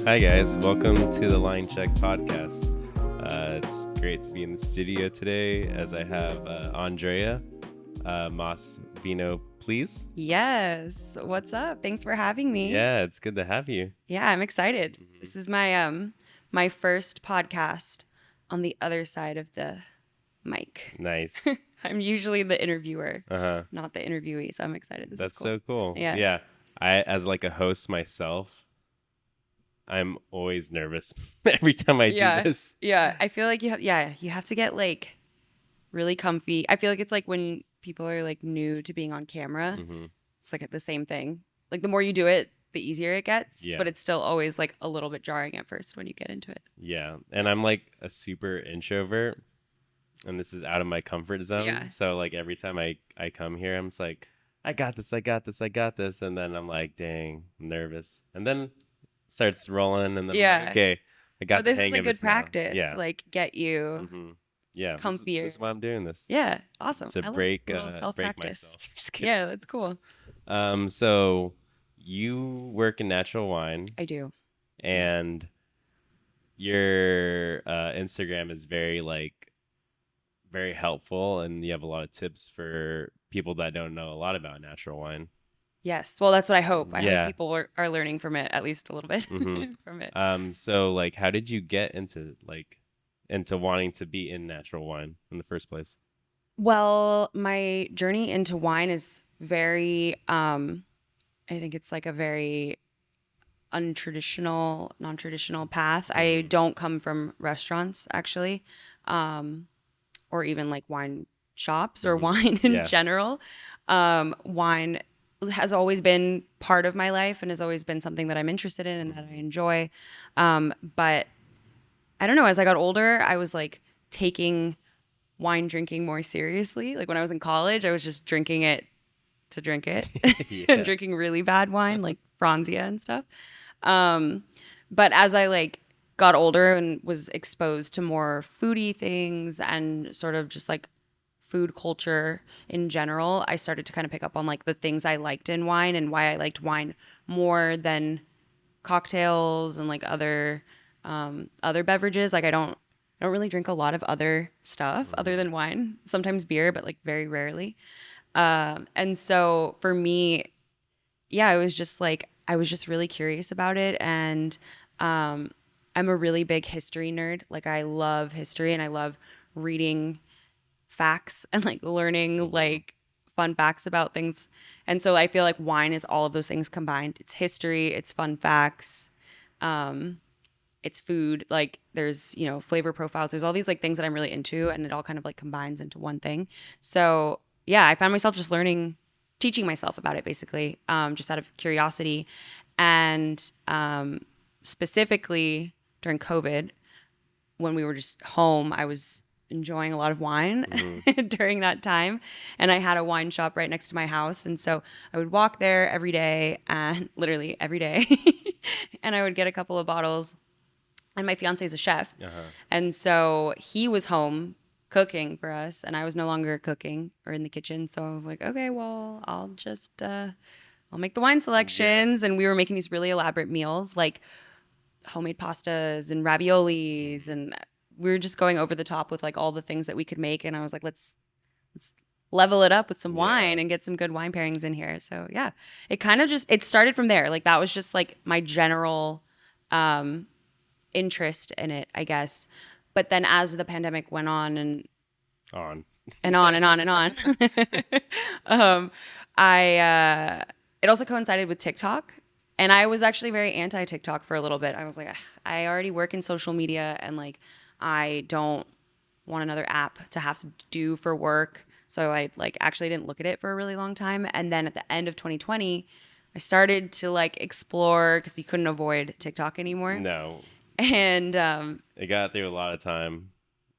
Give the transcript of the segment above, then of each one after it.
Hi guys, welcome to the Linecheck podcast. It's great to be in the studio today as I have Andrea, Masvinoplease. Yes. What's up? Thanks for having me. Yeah, it's good to have you. Yeah, I'm excited. Mhm. This is my first podcast on the other side of the mic. Nice. I'm usually the interviewer, Uh-huh. not the interviewee, so I'm excited. This is That's cool. so cool. Yeah. Yeah. I, as like a host myself, I'm always nervous every time I do this. Yeah. I feel like you have to get like really comfy. I feel like it's like when people are like new to being on camera, hmm it's like the same thing. Like the more you do it, the easier it gets, Yeah. but it's still always like a little bit jarring at first when you get into it. Yeah. And I'm like a super introvert, and this is out of my comfort zone. Yeah. So like every time I come here, I'm just like, I got this, I got this, I got this, and then I'm like, dang, I'm nervous, and then it starts rolling, and then I'm Yeah. like, okay, I got But the this hang is a of good this now. practice. Yeah. Like get you hmm Yeah. comfier. This is why I'm doing this. Yeah, awesome. To I love break a little self break practice. myself. Just kidding. Yeah, that's cool. So you work in natural wine, I do. and your Instagram is very helpful, and you have a lot of tips for people that don't know a lot about natural wine. Yes. Well, that's what I hope. I Yeah. hope people are learning from it at least a little bit Mhm. from it. So like, how did you get into wanting to be in natural wine in the first place? Well, my journey into wine is very I think it's like a very non-traditional path. I Mhm. don't come from restaurants actually. Or even like wine shops or Mhm. wine in Yeah. general. Wine has always been part of my life and has always been something that I'm interested in and that I enjoy. But I don't know, as I got older, I was like taking wine drinking more seriously. Like when I was in college, I was just drinking it to drink it Yeah. and drinking really bad wine like Franzia and stuff. But as I like got older and was exposed to more foodie things and sort of just like food culture in general, I started to kind of pick up on like the things I liked in wine and why I liked wine more than cocktails and like other beverages. Like I don't really drink a lot of other stuff other than wine. Sometimes beer, but like very rarely. And so for me, yeah, it was just like I was just really curious about it, and I'm a really big history nerd. Like I love history, and I love reading facts and like learning like fun facts about things. And so I feel like wine is all of those things combined. It's history, it's fun facts, it's food. Like there's flavor profiles. There's all these like things that I'm really into, and it all kind of like combines into one thing. So yeah, I found myself just teaching myself about it basically, just out of curiosity. And specifically during COVID, when we were just home, I was enjoying a lot of wine during that time. And I had a wine shop right next to my house. And so I would walk there every day, and literally every day. And I would get a couple of bottles. And my fiance is a chef. And so he was home cooking for us, and I was no longer cooking or in the kitchen. So I was like, okay, well, I'll make the wine selections. And we were making these really elaborate meals like homemade pastas and raviolis, and we were just going over the top with like all the things that we could make. And I was like, let's level it up with some wine and get some good wine pairings in here. So yeah, it kind of it started from there. Like that was just like my general interest in it, I guess. But then as the pandemic went on On. and on and on and on, I it also coincided with TikTok. And I was actually very anti TikTok for a little bit. I was like, "Ugh, I already work in social media, and like I don't want another app to have to do for work." So I like actually didn't look at it for a really long time. And then at the end of 2020, I started to like explore because you couldn't avoid TikTok anymore. No. And It got through a lot of time.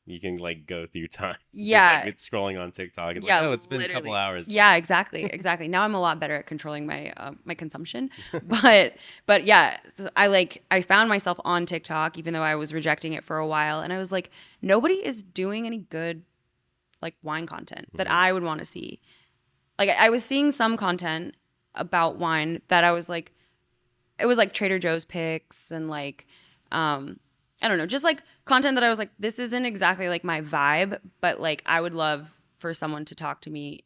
You can like go through time. Yeah. Just like it's scrolling on TikTok. It's Yeah, like, oh, it's been a couple literally. hours. Yeah, exactly. Now I'm a lot better at controlling my my consumption, but yeah, so I found myself on TikTok even though I was rejecting it for a while, and I was like, nobody is doing any good like wine content that I would want to see. Like I was seeing some content about wine that I was like, it was like Trader Joe's picks and like I don't know, just like content that I was like, this isn't exactly like my vibe, but like I would love for someone to talk to me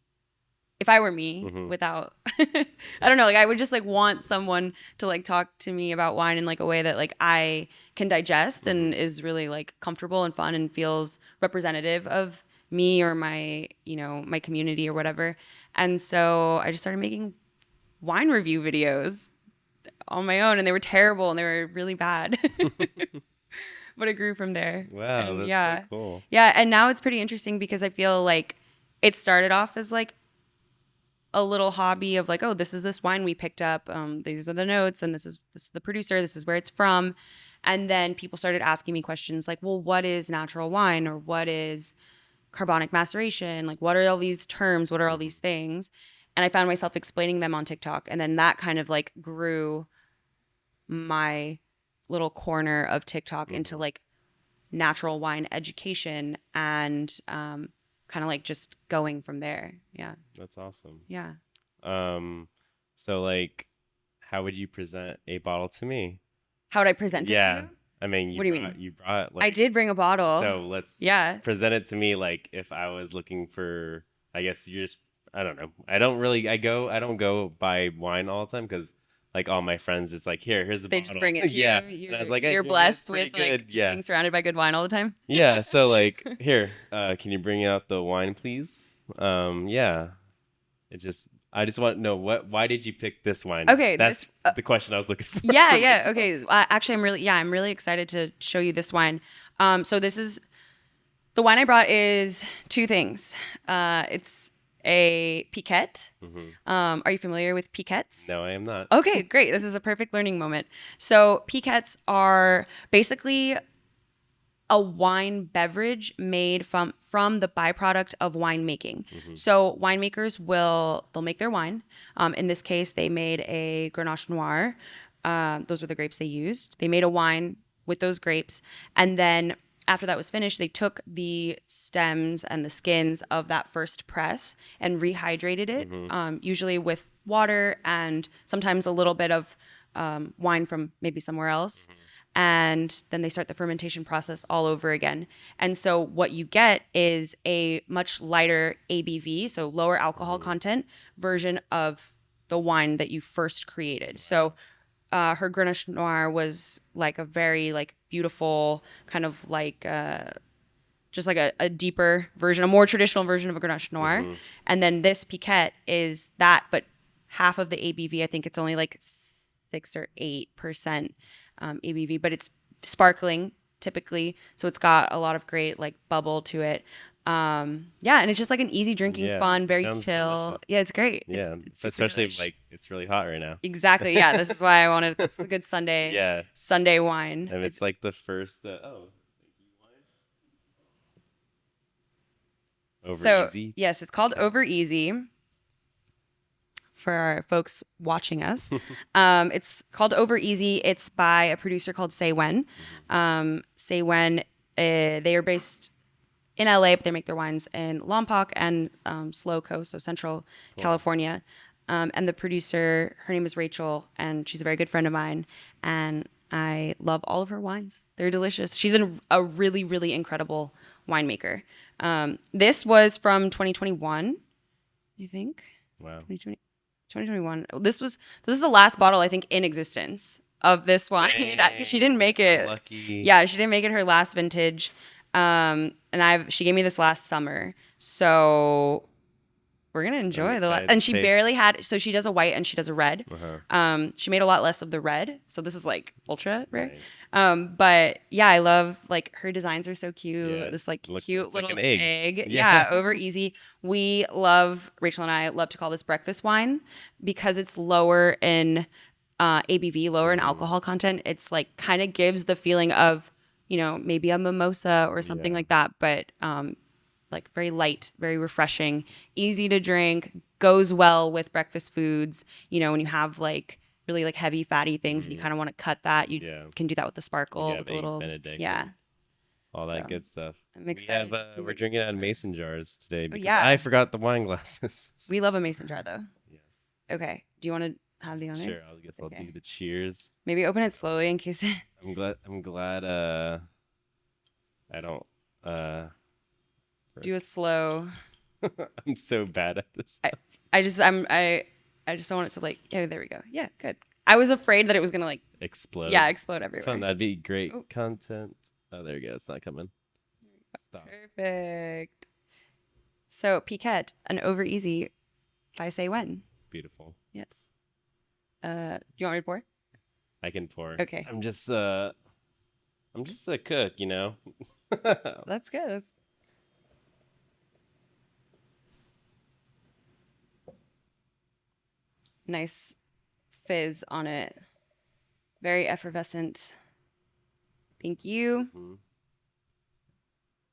if I were me without I don't know, like I would just like want someone to like talk to me about wine in like a way that like I can digest and is really like comfortable and fun and feels representative of me or my, you know, my community or whatever. And so I just started making wine review videos on my own and they were terrible and they were really bad. But it grew from there. Wow, And that's so yeah. cool. Yeah, and now it's pretty interesting because I feel like it started off as like a little hobby of like, oh, this is this wine we picked up. These are the notes, and this is the producer. This is where it's from. And then people started asking me questions like, well, what is natural wine, or what is carbonic maceration? Like, what are all these terms? What are all these things? And I found myself explaining them on TikTok, and then that kind of like grew my little corner of TikTok into like natural wine education and kind of like just going from there. Yeah. That's awesome. Yeah. So like, how would you present a bottle to me? How would I present it to Yeah, you? I mean, What do you mean? you brought I like, did bring a bottle. so let's Yeah. present it to me like if I was looking for, I guess you're just, I don't know. I don't go buy wine all the time because like all my friends just like, here's a They just bottle. bring it to Yeah. you. And I was like, hey, You're drink it, it's blessed pretty with like good. just being surrounded by good wine all the time. Yeah. So like, here, can you bring out the wine, please? Yeah. I just want to know why did you pick this wine? Okay, That's the question I was looking for. Yeah, for yeah. myself. Okay. Actually, I'm really excited to show you this wine. So this is the wine I brought is two things. It's a piquette. Are you familiar with piquettes? No, I am not. Okay, great. This is a perfect learning moment. So piquettes are basically a wine beverage made from the byproduct of winemaking. So winemakers they'll make their wine. In this case, they made a Grenache Noir. Those were the grapes they used. They made a wine with those grapes, and then after that was finished, they took the stems and the skins of that first press and rehydrated it, usually with water and sometimes a little bit of wine from maybe somewhere else. And then they start the fermentation process all over again. And so what you get is a much lighter ABV, so lower alcohol content version of the wine that you first created. So her Grenache Noir was like a very like beautiful kind of like just like a deeper version, a more traditional version of a Grenache Noir. And then this Piquette is that, but half of the ABV. I think it's only like 6 or 8% ABV, but it's sparkling typically. So it's got a lot of great like bubble to it. Yeah, and it's just like an easy drinking, Yeah, fun, very chill. delicious. Yeah, it's great. Yeah, It's super especially delish. like it's really hot right now. Exactly. Yeah, this is why I wanted. It's a good Yeah, Sunday wine. and it's like the first. Over So easy. yes, it's called Over Easy. For our folks watching us, it's called Over Easy. It's by a producer called Say When. Say When. They are based in LA, but they make their wines in Lompoc and Slow Coast, so Central California. And the producer, her name is Rachel, and she's a very good friend of mine. And I love all of her wines. They're delicious. She's a really, really incredible winemaker. This was from 2021, I think. Wow. 2021. This is the last bottle I think in existence of this wine. Dang, She didn't make it. lucky. Yeah, she didn't make it her last vintage. And she gave me this last summer. So we're gonna enjoy excited and to she taste. barely had, so she does a white and she does a red. She made a lot less of the red, so this is like ultra rare. Nice. But yeah, I love like her designs are so cute. Yeah, This like looks- cute it's like little an egg. Yeah, Yeah. Over Easy. Rachel and I love to call this breakfast wine because it's lower in ABV, lower in alcohol content. It's like kind of gives the feeling of, maybe a mimosa or something like that, but like very light, very refreshing, easy to drink, goes well with breakfast foods. When you have like really like heavy fatty things and you kind of want to cut that, you can do that with the sparkle, Yeah, with the eggs little Benedict. Yeah. All that So, good stuff. I'm We excited have to see we're what- drinking out of mason jars today because yeah. I forgot the wine glasses. We love a mason jar though. Yes. Okay. Do you want to have the Sure, honors? I guess I'll do Okay. the cheers. Maybe open it slowly in case it. I'm glad I don't uh Do a slow. I'm so bad at this I, stuff. I just don't want it to like. Oh, there we go. Yeah, good. I was afraid that it was gonna like, Explode. yeah, explode It's fun. everywhere. That'd be great Oh, content. Oh, there you go. It's not coming. Stop. perfect. So piquette, an over easy. If I say when. Beautiful. Yes. Do you want me to pour? I can pour. Okay. I'm just a cook, you know. Let's go. Nice fizz on it. Very effervescent. Thank you. Mhm.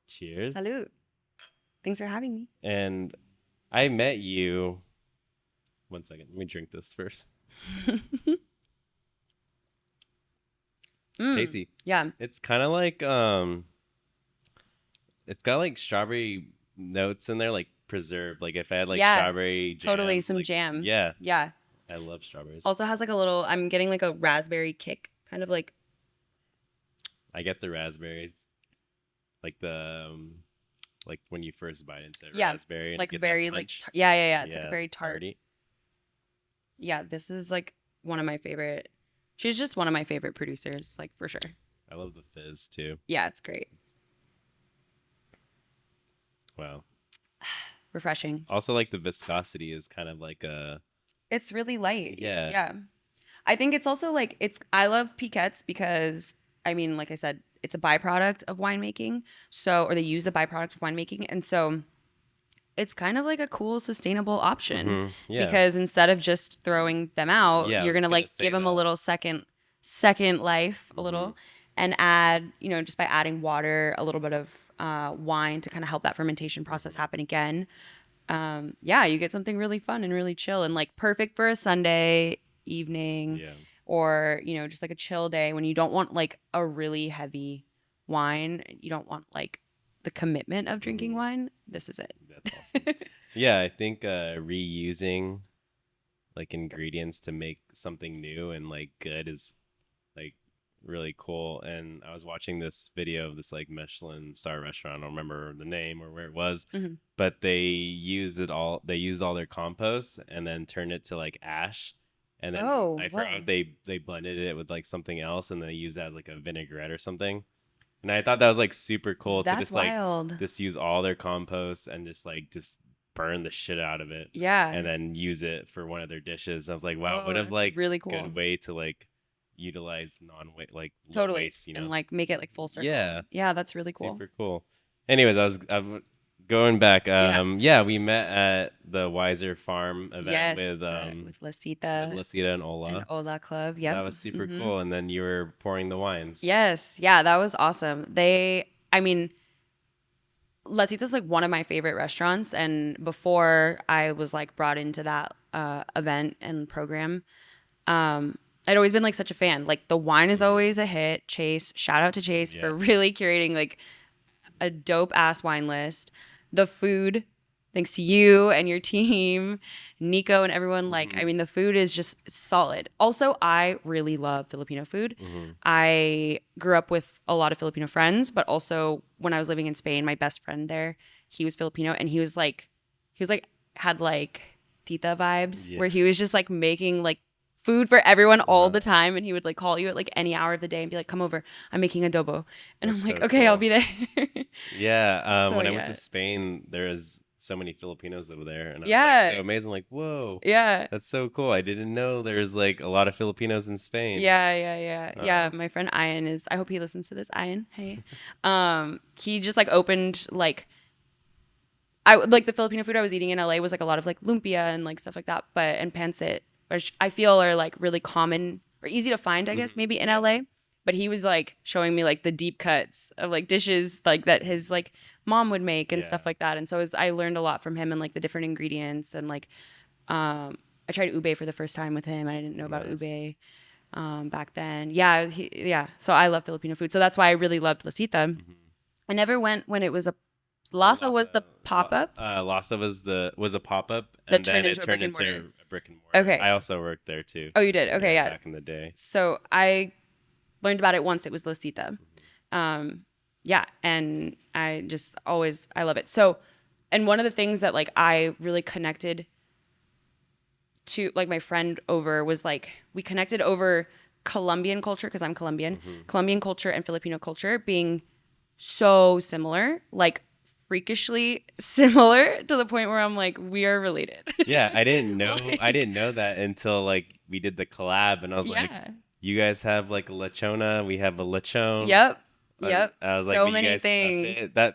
Cheers. Salute. Thanks for having me. And I met you. One second. Let me drink this first. It's tasty. Yeah. It's kind of like it's got like strawberry notes in there, like preserved. Like if I had like Yeah, strawberry jam, totally. Some like, jam. yeah, Yeah. I love strawberries. Also has like a little, I'm getting like a raspberry kick, kind of like. I get the raspberries, like the like when you first bite into Yeah, raspberry, and like you get very that like, punch. yeah. It's like a Yeah, very it's tart. tarty. Yeah, this is like one of my favorite. She's just one of my favorite producers, like for sure. I love the fizz too. Yeah, it's great. Wow. Refreshing. Also, like the viscosity is kind of like a It's really light. yeah. Yeah. I think it's also like I love piquettes because I mean, like I said, it's a byproduct of winemaking. So or they use a byproduct of winemaking. And so it's kind of like a cool sustainable option Yeah. because instead of just throwing them out, Yeah, I you're was gonna gonna like say give them a that. little second life a little and add, just by adding water, a little bit of wine to kind of help that fermentation process happen again. Yeah, you get something really fun and really chill and like perfect for a Sunday evening Yeah. or, just like a chill day when you don't want like a really heavy wine. You don't want like the commitment of drinking wine. This is it. That's awesome. Yeah, I think reusing like ingredients to make something new and like good is like really cool. And I was watching this video of this like Michelin star restaurant. I don't remember the name or where it was, Mhm. but they used all their compost and then turned it to like ash. And then Oh, I whoa. forgot they blended it with like something else and then they used that as like a vinaigrette or something. And I thought that was like super cool to That's just like wild. just use all their compost and just burn the shit out of it Yeah. and then use it for one of their dishes. I was like, wow, Oh, what a that's like really cool. good way to like utilize non-waste like low Totally. waste, you know? And like make it like full circle. Yeah, Yeah, that's really cool. super cool. Anyways, I'm going back. Yeah, we met at the Wiser Farm event Yes. with With Lasita Lasita and Ola. and Ola Club. Yep. That was super Mhm. cool. And then you were pouring the wines. Yes. Yeah, that was awesome. I mean, Lasita's like one of my favorite restaurants. And before I was like brought into that event and program, I'd always been like such a fan. Like the wine is always a hit. Chase, shout out to Chase Yeah. for really curating like a dope ass wine list. The food, thanks to you and your team, Nico and everyone, like, I mean, the food is just solid. Also, I really love Filipino food. I grew up with a lot of Filipino friends, but also when I was living in Spain, my best friend there, he was Filipino and he was like, had like tita vibes Yeah. where he was just like making like food for everyone all the time. And he would like call you at like any hour of the day and be like, come over, I'm making adobo. And That's I'm like, so okay, I'll cool. be there. Yeah, So, when I went yeah. to Spain, there was so many Filipinos over there, and I was Yeah. like so amazing. Like, whoa, Yeah. that's so cool. I didn't know there's like a lot of Filipinos in Spain. Yeah. My friend Ian is, I hope he listens to this. Ian, hey. He just like opened like, I like the Filipino food I was eating in LA was like a lot of like lumpia and like stuff like that, and pancit, which I feel are like really common or easy to find, I guess, maybe in LA. But he was like showing me like the deep cuts of like dishes like that his like mom would make and stuff Yeah. like that. And so I learned a lot from him and like the different ingredients and like I tried ube for the first time with him. I didn't know about Nice. ube back then. Yeah. So I love Filipino food. So that's why I really loved Lasita. I never went when it was Lhasa was the pop-up Lhasa was a pop up, that and turned then it into a brick turned and into mortar. a brick and mortar. Okay. I also worked there too. Oh, you did? Okay, yeah. Back in the day. So I learned about it once. It was La Cita. Yeah, and I just always I love it. So, and one of the things that like I really connected to like my friend over was like we connected over Colombian culture because I'm Colombian. Colombian culture and Filipino culture being so similar, like freakishly similar to the point where I'm like we are related. Yeah, I didn't know. I Like, didn't know that until like we did the collab, and I was like, yeah. "You guys have like a lechona, we have a lechon." Yep. And Yep. I was like, So "But you many guys stuff things. it that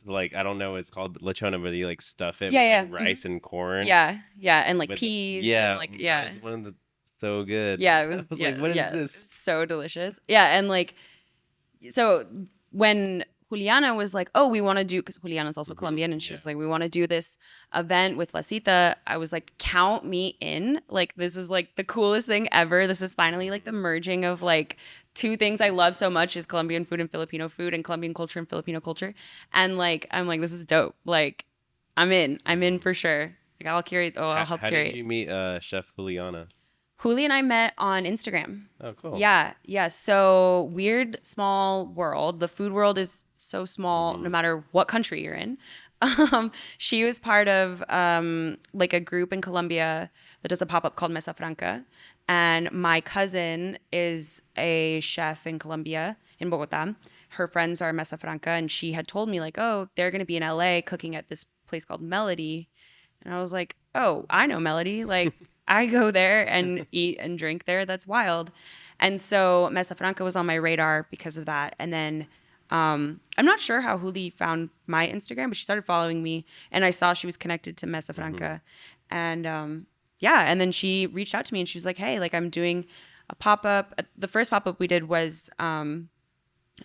like I don't know what it's called, but lechona, where you like stuff it Yeah, with like yeah. rice and corn Yeah, yeah, and like with peas and yeah, like that yeah. was one of the so good. Yeah, it I was was like, yeah, "What is yeah, this?" so delicious. Yeah, and like so when Juliana was like, "Oh, we want to do," because Juliana's also Colombian, and she Yeah. was like, "We want to do this event with La Cita." I was like, "Count me in! Like, this is like the coolest thing ever. This is finally like the merging of like two things I love so much is Colombian food and Filipino food, and Colombian culture and Filipino culture." And like, I'm like, "This is dope. Like, I'm in. I'm in for sure. Like, I'll carry. Oh, I'll help How did carry." you meet Chef Juliana? Huli and I met on Instagram. Oh, cool. Yeah, yeah. So weird, small world. The food world is so small, no matter what country you're in. She was part of like a group in Colombia that does a pop up called Mesa Franca, and my cousin is a chef in Colombia in Bogota. Her friends are Mesa Franca, and she had told me like, oh, they're gonna be in LA cooking at this place called Melody, and I was like, oh, I know Melody. Like, I go there and eat and drink there. That's wild. And so Mesa Franca was on my radar because of that. And then I'm not sure how Huli found my Instagram, but she started following me and I saw she was connected to Mesa Franca. And yeah, and then she reached out to me and she was like, hey, like I'm doing a pop up. The first pop up we did was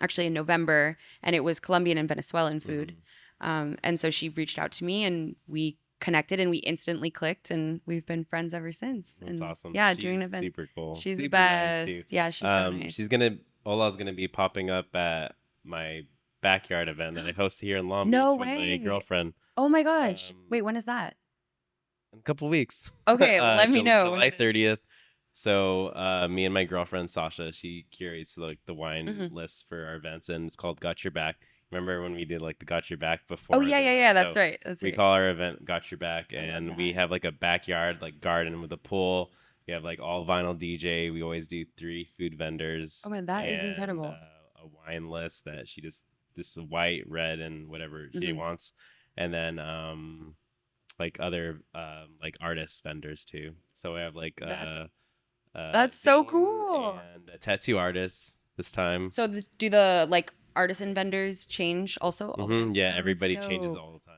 actually in November and it was Colombian and Venezuelan food. And so she reached out to me and we connected and we instantly clicked and we've been friends ever since. That's And awesome. yeah, She's doing events. super cool. She's the Super nice best. too. Yeah, she's so nice. She's gonna Ola's gonna be popping up at my backyard event that I host here in Long Beach No with my way. girlfriend Oh my gosh. um, Wait, when is that? in a couple weeks. Okay, let me know. July 30th. So me and my girlfriend Sasha, she curates like the wine Mhm. list for our events, and it's called Got Your Back. Remember when we did like the Got Your Back before? Oh yeah, the yeah, event? yeah. That's So right. That's we right. call our event Got Your Back, I love and we that. have like a backyard like garden with a pool. We have like all vinyl DJ. We always do 3 food vendors Oh man, that is and incredible. a wine list that she just this is white, red, and whatever she Mhm. wants, and then like other like artist vendors too. So we have like That's so Dean cool. and a tattoo artist this time. So do the like artisan vendors change also all the time? Yeah, Oh, that's everybody changes dope. all the time.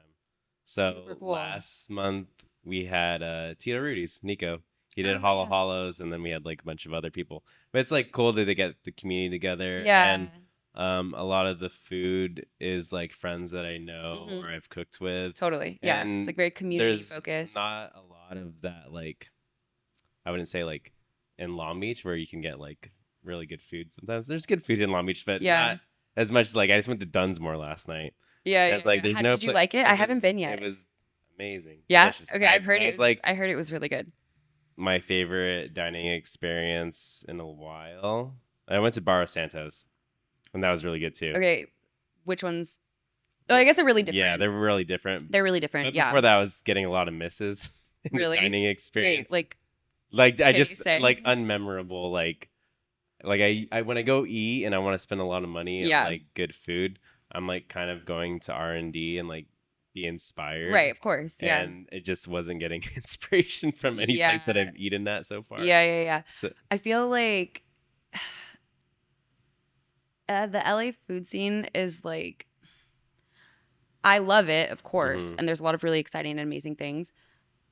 Super So cool. last month we had Tito Rudy's, Nico. He Oh did Hollow yeah. Hollows, and then we had like a bunch of other people. But it's like cool that they get the community together, Yeah. and a lot of the food is like friends that I know Mhm. or I've cooked with, Totally. Yeah. It's and like very community there's focused. not a lot of that. Like I wouldn't say like in Long Beach where you can get like really good food. Sometimes there's good food in Long Beach, but Yeah. not as much as like I just went to Dunsmore last night. Yeah, It's yeah, like yeah. there's How no did you like it? I haven't been It yet. was amazing, Yeah. delicious. Okay, I've heard That it was was like I heard it was really good. my favorite dining experience in a while. I went to Barra Santos, and that was really good too. Okay, which ones? Oh, I guess they're really different. Yeah, they're really different. They're really different. But Yeah. before that, I was getting a lot of misses in the Really? dining Wait, experience. like Like I can you just say? like unmemorable. Like I when I go eat and I want to spend a lot of money on Yeah. like good food, I'm like kind of going to R&D and like be inspired. Right, of course. Yeah. And it just wasn't getting inspiration from any place that Yeah. I've eaten at so far. Yeah, yeah, yeah. So, I feel like the LA food scene is like I love it, of course, Mhm. and there's a lot of really exciting and amazing things.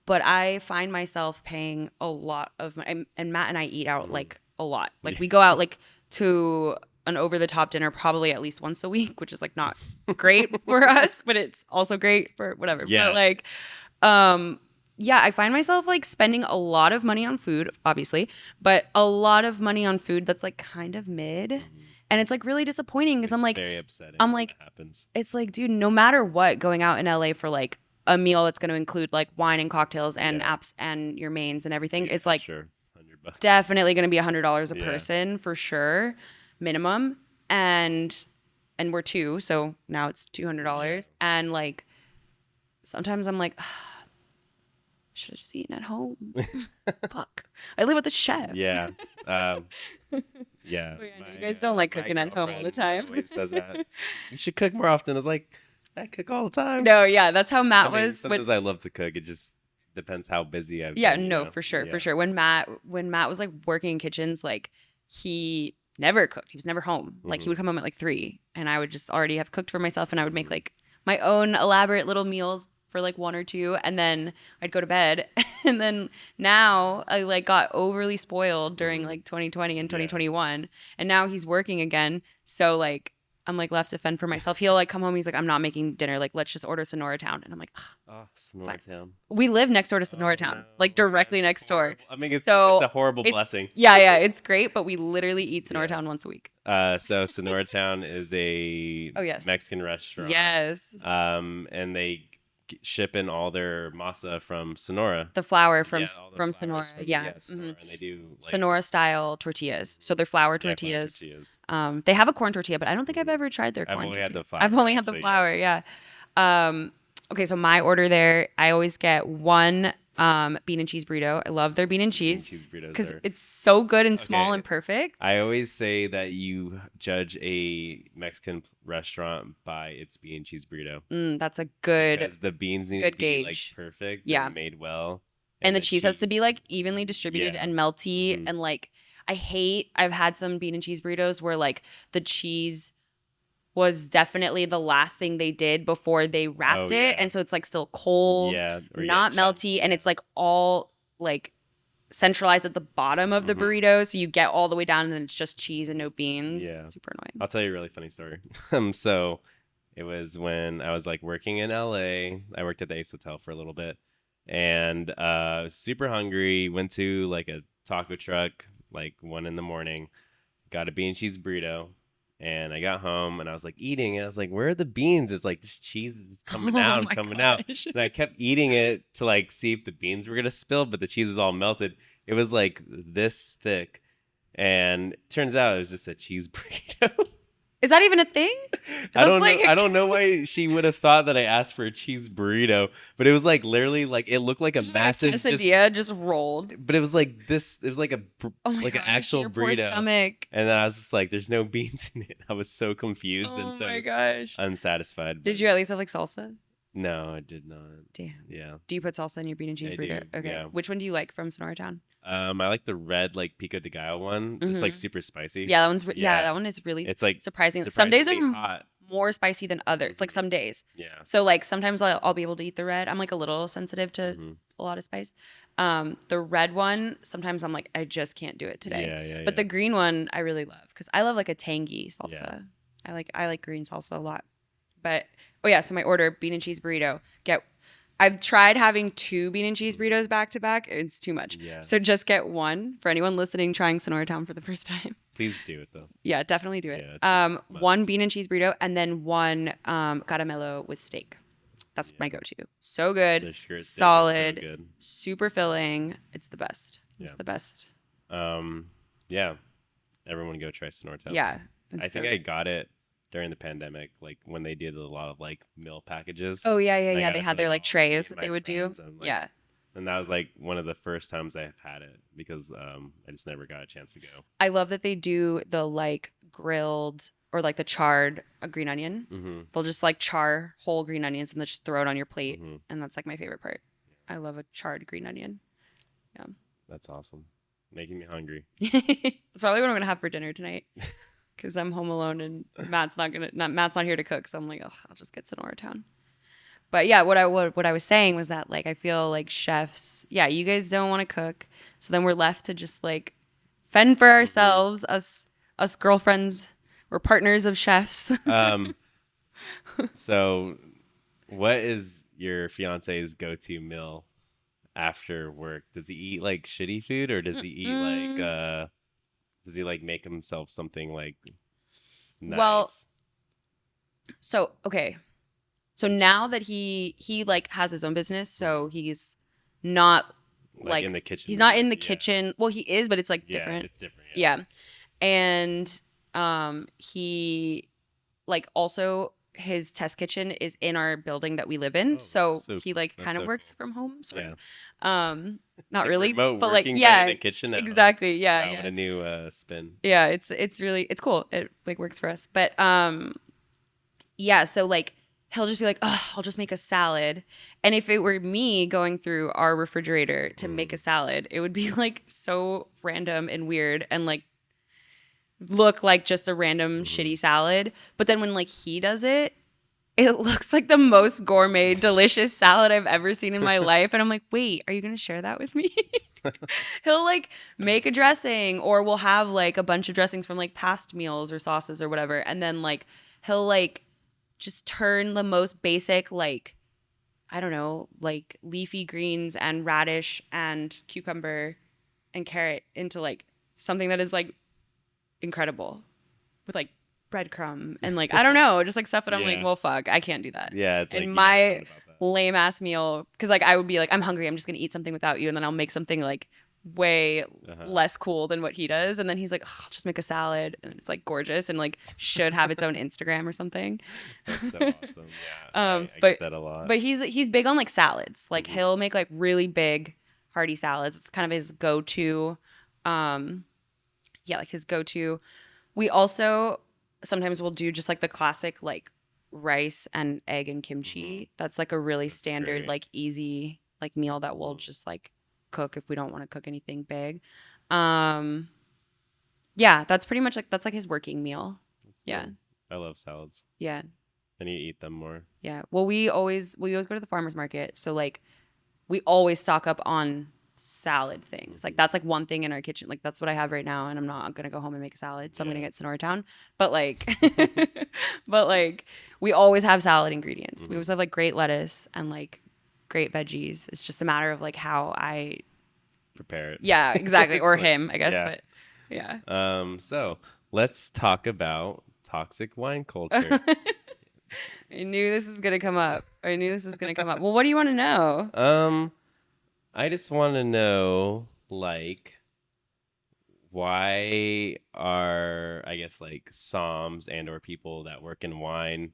But I find myself paying a lot of my and Matt and I eat out like a lot. Like Yeah. we go out like to an over the top dinner probably at least once a week, which is like not great for us, but it's also great for whatever. Yeah. But like yeah, I find myself like spending a lot of money on food, obviously, but a lot of money on food that's like kind of mid. And it's like really disappointing because It's very upsetting I'm when like, that happens. it's like, dude, no matter what, going out in LA for like a meal that's going to include like wine and cocktails and Yeah. apps and your mains and everything, Like it's an like extra $100. definitely going to be $100 a Yeah. person for sure, minimum. And we're two, so now it's $200. And like sometimes I'm like, should have just eaten at home. Fuck, I live with a chef. Yeah. Um, yeah. But yeah, no, you guys don't like My cooking at home all the girlfriend time. always says that. You should cook more often. I was like, I cook all the time. No, yeah, that's how I Matt mean, was. But sometimes I love to cook. It just depends how busy I've yeah, been, no, for sure, for Yeah. sure. When Matt was like working in kitchens, like he never cooked. He was never home. Like he Mhm. would come home at like 3, and I would just already have cooked for myself, and I would make Mhm. like my own elaborate little meals for like 1 or 2, and then I'd go to bed. And then now I like got overly spoiled during Mhm. like 2020 and Yeah. 2021, and now he's working again. So like I'm like left to fend for myself. He'll like come home. He's like, I'm not making dinner. Like, let's just order Sonora Town. And I'm like, Oh, Sonora Town. we live next door to Sonora Oh, Town, no. like directly That's next door. horrible. I mean, it's So a horrible it's blessing. yeah, it's great, but we literally eat Sonora Yeah. Town once a week. So Sonora Town is a Oh, yes. Mexican restaurant. Yes, And they ship in all their masa from Sonora. the flour Yeah, all the from flours Sonora. from- Yeah, Sonora. mhm. And they do like Sonora style tortillas. So they're flour yeah, flour tortillas. tortillas. They have a corn tortilla, but I don't think I've Mhm. ever tried their I've corn. only had tortilla. the flour, I've only had the actually, flour. Yeah. Okay, so my order there, I always get one bean and cheese burrito. I love their bean and Bean cheese cheese burritos because are. it's so good and small Okay. and perfect. I always say that you judge a Mexican restaurant by its bean and cheese burrito That's a good. because the beans need good to be gauge. like perfect Yeah. and made well, And the cheese has to be like evenly distributed Yeah. and melty. Mhm. And like, I've had some bean and cheese burritos where like the cheese was definitely the last thing they did before they wrapped Oh, it. yeah. And so it's like still cold, Yeah, or you not get chunks, melty. And yeah. it's like all like centralized at the bottom of the Mhm. burrito. So you get all the way down and then it's just cheese and no beans. Yeah. Super annoying. I'll tell you a really funny story. So it was when I was like working in LA. I worked at the Ace Hotel for a little bit, and I was super hungry. Went to like a taco truck like 1 in the morning. Got a bean and cheese burrito, and I got home and I was like eating it. I was like, "Where are the beans?" It's like this cheese is coming out and my coming out. gosh. And I kept eating it to like see if the beans were gonna spill, but the cheese was all melted. It was like this thick, and turns out it was just a cheese burrito. Is that even a thing? I That's don't like know. I don't know why she would have thought that I asked for a cheese burrito, but it was like literally like it looked like a just massive, like quesadilla just rolled. but it was like this. It was like Oh my like an gosh, actual your poor burrito, stomach. and then I was just like, "There's no beans in it." I was so confused Oh and so my gosh. unsatisfied. Did but you at least have like salsa? No, I did not. Damn. Yeah. Do you put salsa in your bean and cheese I burrito? do, Okay. yeah. Which one do you like from Sonora Town? I like the red like pico de gallo one. It's like Mhm. super spicy. Yeah, that one's Yeah. that one is really It's like surprising. Some days are surprisingly hot. more spicy than others. Like Mhm. some days. Yeah. So like sometimes I'll be able to eat the red. I'm like a little sensitive to Mhm. a lot of spice. The red one, sometimes I'm like I just can't do it today. Yeah, yeah, But yeah. the green one I really love because I love like a tangy salsa. Yeah. I like green salsa a lot. But oh yeah, so my order bean and cheese burrito. I've tried having 2 bean and cheese burritos back to back. It's too much. Yeah. So just get one for anyone listening trying Sonora Town for the first time. Please do it though. Yeah, definitely do it. Yeah, it's a must. One bean and cheese burrito and then one caramelo with steak. That's Yeah. my go-to. So good, Their skirt steak is so solid, good. super filling. It's the best. It's Yeah. the best. Yeah. Everyone go try Sonora Town. Yeah. I it's think so- I got it during the pandemic, like when they did a lot of like meal packages. Oh yeah, And I yeah. got They it had for, their all like me trays and that they my would do. friends, and, like, Yeah. And that was like one of the first times I've had it because I just never got a chance to go. I love that they do the like grilled or like the charred green onion. Mm-hmm. They'll just like char whole green onions and then just throw it on your plate. Mm-hmm. And that's like my favorite part. I love a charred green onion. That's awesome. Making me hungry. That's probably what I'm gonna have for dinner tonight. Because I'm home alone and Matt's not here to cook. So I'm like, oh, I'll just get Sonora Town. But yeah, what I was saying was that like I feel like chefs, yeah, you guys don't want to cook, so then we're left to just like fend for ourselves. Us girlfriends, we're partners of chefs. So, what is your fiance's go-to meal after work? Does he eat like shitty food, or does he eat like does he like make himself something like Well, Nice. so okay. So now that he like has his own business, so Mhm. he's not Like like in the kitchen he's not anymore. in the Yeah. kitchen. Well, he is, but it's like Yeah, different. it's different. Yeah. Yeah. And he like also his test kitchen is in our building that we live in. Oh, So so he like that's kind of so works cool. from home sort of. Yeah. It's Not like really, remote but like working, but in yeah, a kitchen at home. exactly. Yeah, Wow, what yeah. a new spin. Yeah, it's really it's cool. It like works for us. But yeah, so like he'll just be like, "Oh, I'll just make a salad." And if it were me going through our refrigerator to make a Mm. salad, it would be like so random and weird and like look like just a random Hmm. shitty salad. But then when like he does it, it looks like the most gourmet, delicious salad I've ever seen in my life. And I'm like, wait, are you going to share that with me? He'll like make a dressing, or we'll have like a bunch of dressings from like past meals or sauces or whatever. And then like he'll like just turn the most basic, like, I don't know, like leafy greens and radish and cucumber and carrot into like something that is like incredible with like breadcrumb and like I don't know, just like stuff that I'm like, Yeah. well, fuck, I can't do that. Yeah, it's like, And yeah, it's my not about that. lame ass meal, because like I would be like, I'm hungry, I'm just gonna eat something without you, and then I'll make something like way Uh-huh. less cool than what he does, and then he's like, "Ugh, I'll just make a salad, and it's like gorgeous and like should have its own Instagram or something. That's so awesome. Yeah, I get But that a lot. he's big on like salads. Like Hmm. he'll make like really big hearty salads. It's kind of his go-to. Um, yeah, like his go-to. We also sometimes will do just like the classic like rice and egg and Hmm. kimchi. That's like a really That's standard, great. like easy like meal that we'll Hmm. just like cook if we don't want to cook anything big. Um yeah, that's pretty much like that's like his working meal. That's Yeah. good. I love salads. Yeah. I need to eat them more. Yeah. Well, we always go to the farmers market. So like we always stock up on salad things. Like Hmm. that's like one thing in our kitchen. Like that's what I have right now, and I'm not gonna go home and make a salad. So I'm gonna Yeah. get Sonora Town. But like, but like we always have salad ingredients. We Hmm. always have like great lettuce and like great veggies. It's just a matter of like how I. Prepare it. Yeah, exactly. It's Or like, him, I guess. yeah. But yeah. So let's talk about toxic wine culture. I knew this was gonna come up. I knew this was gonna come up. Well, what do you want to know? Um, I just want to know, like, why are, I guess, like somms and or people that work in wine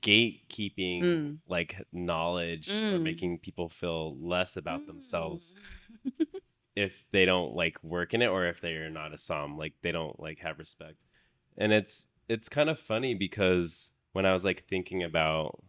gatekeeping Mm. like knowledge or Mm. making people feel less about Mm. themselves if they don't like work in it, or if they're not a somm, like they don't like have respect. And it's kind of funny because when I was like thinking about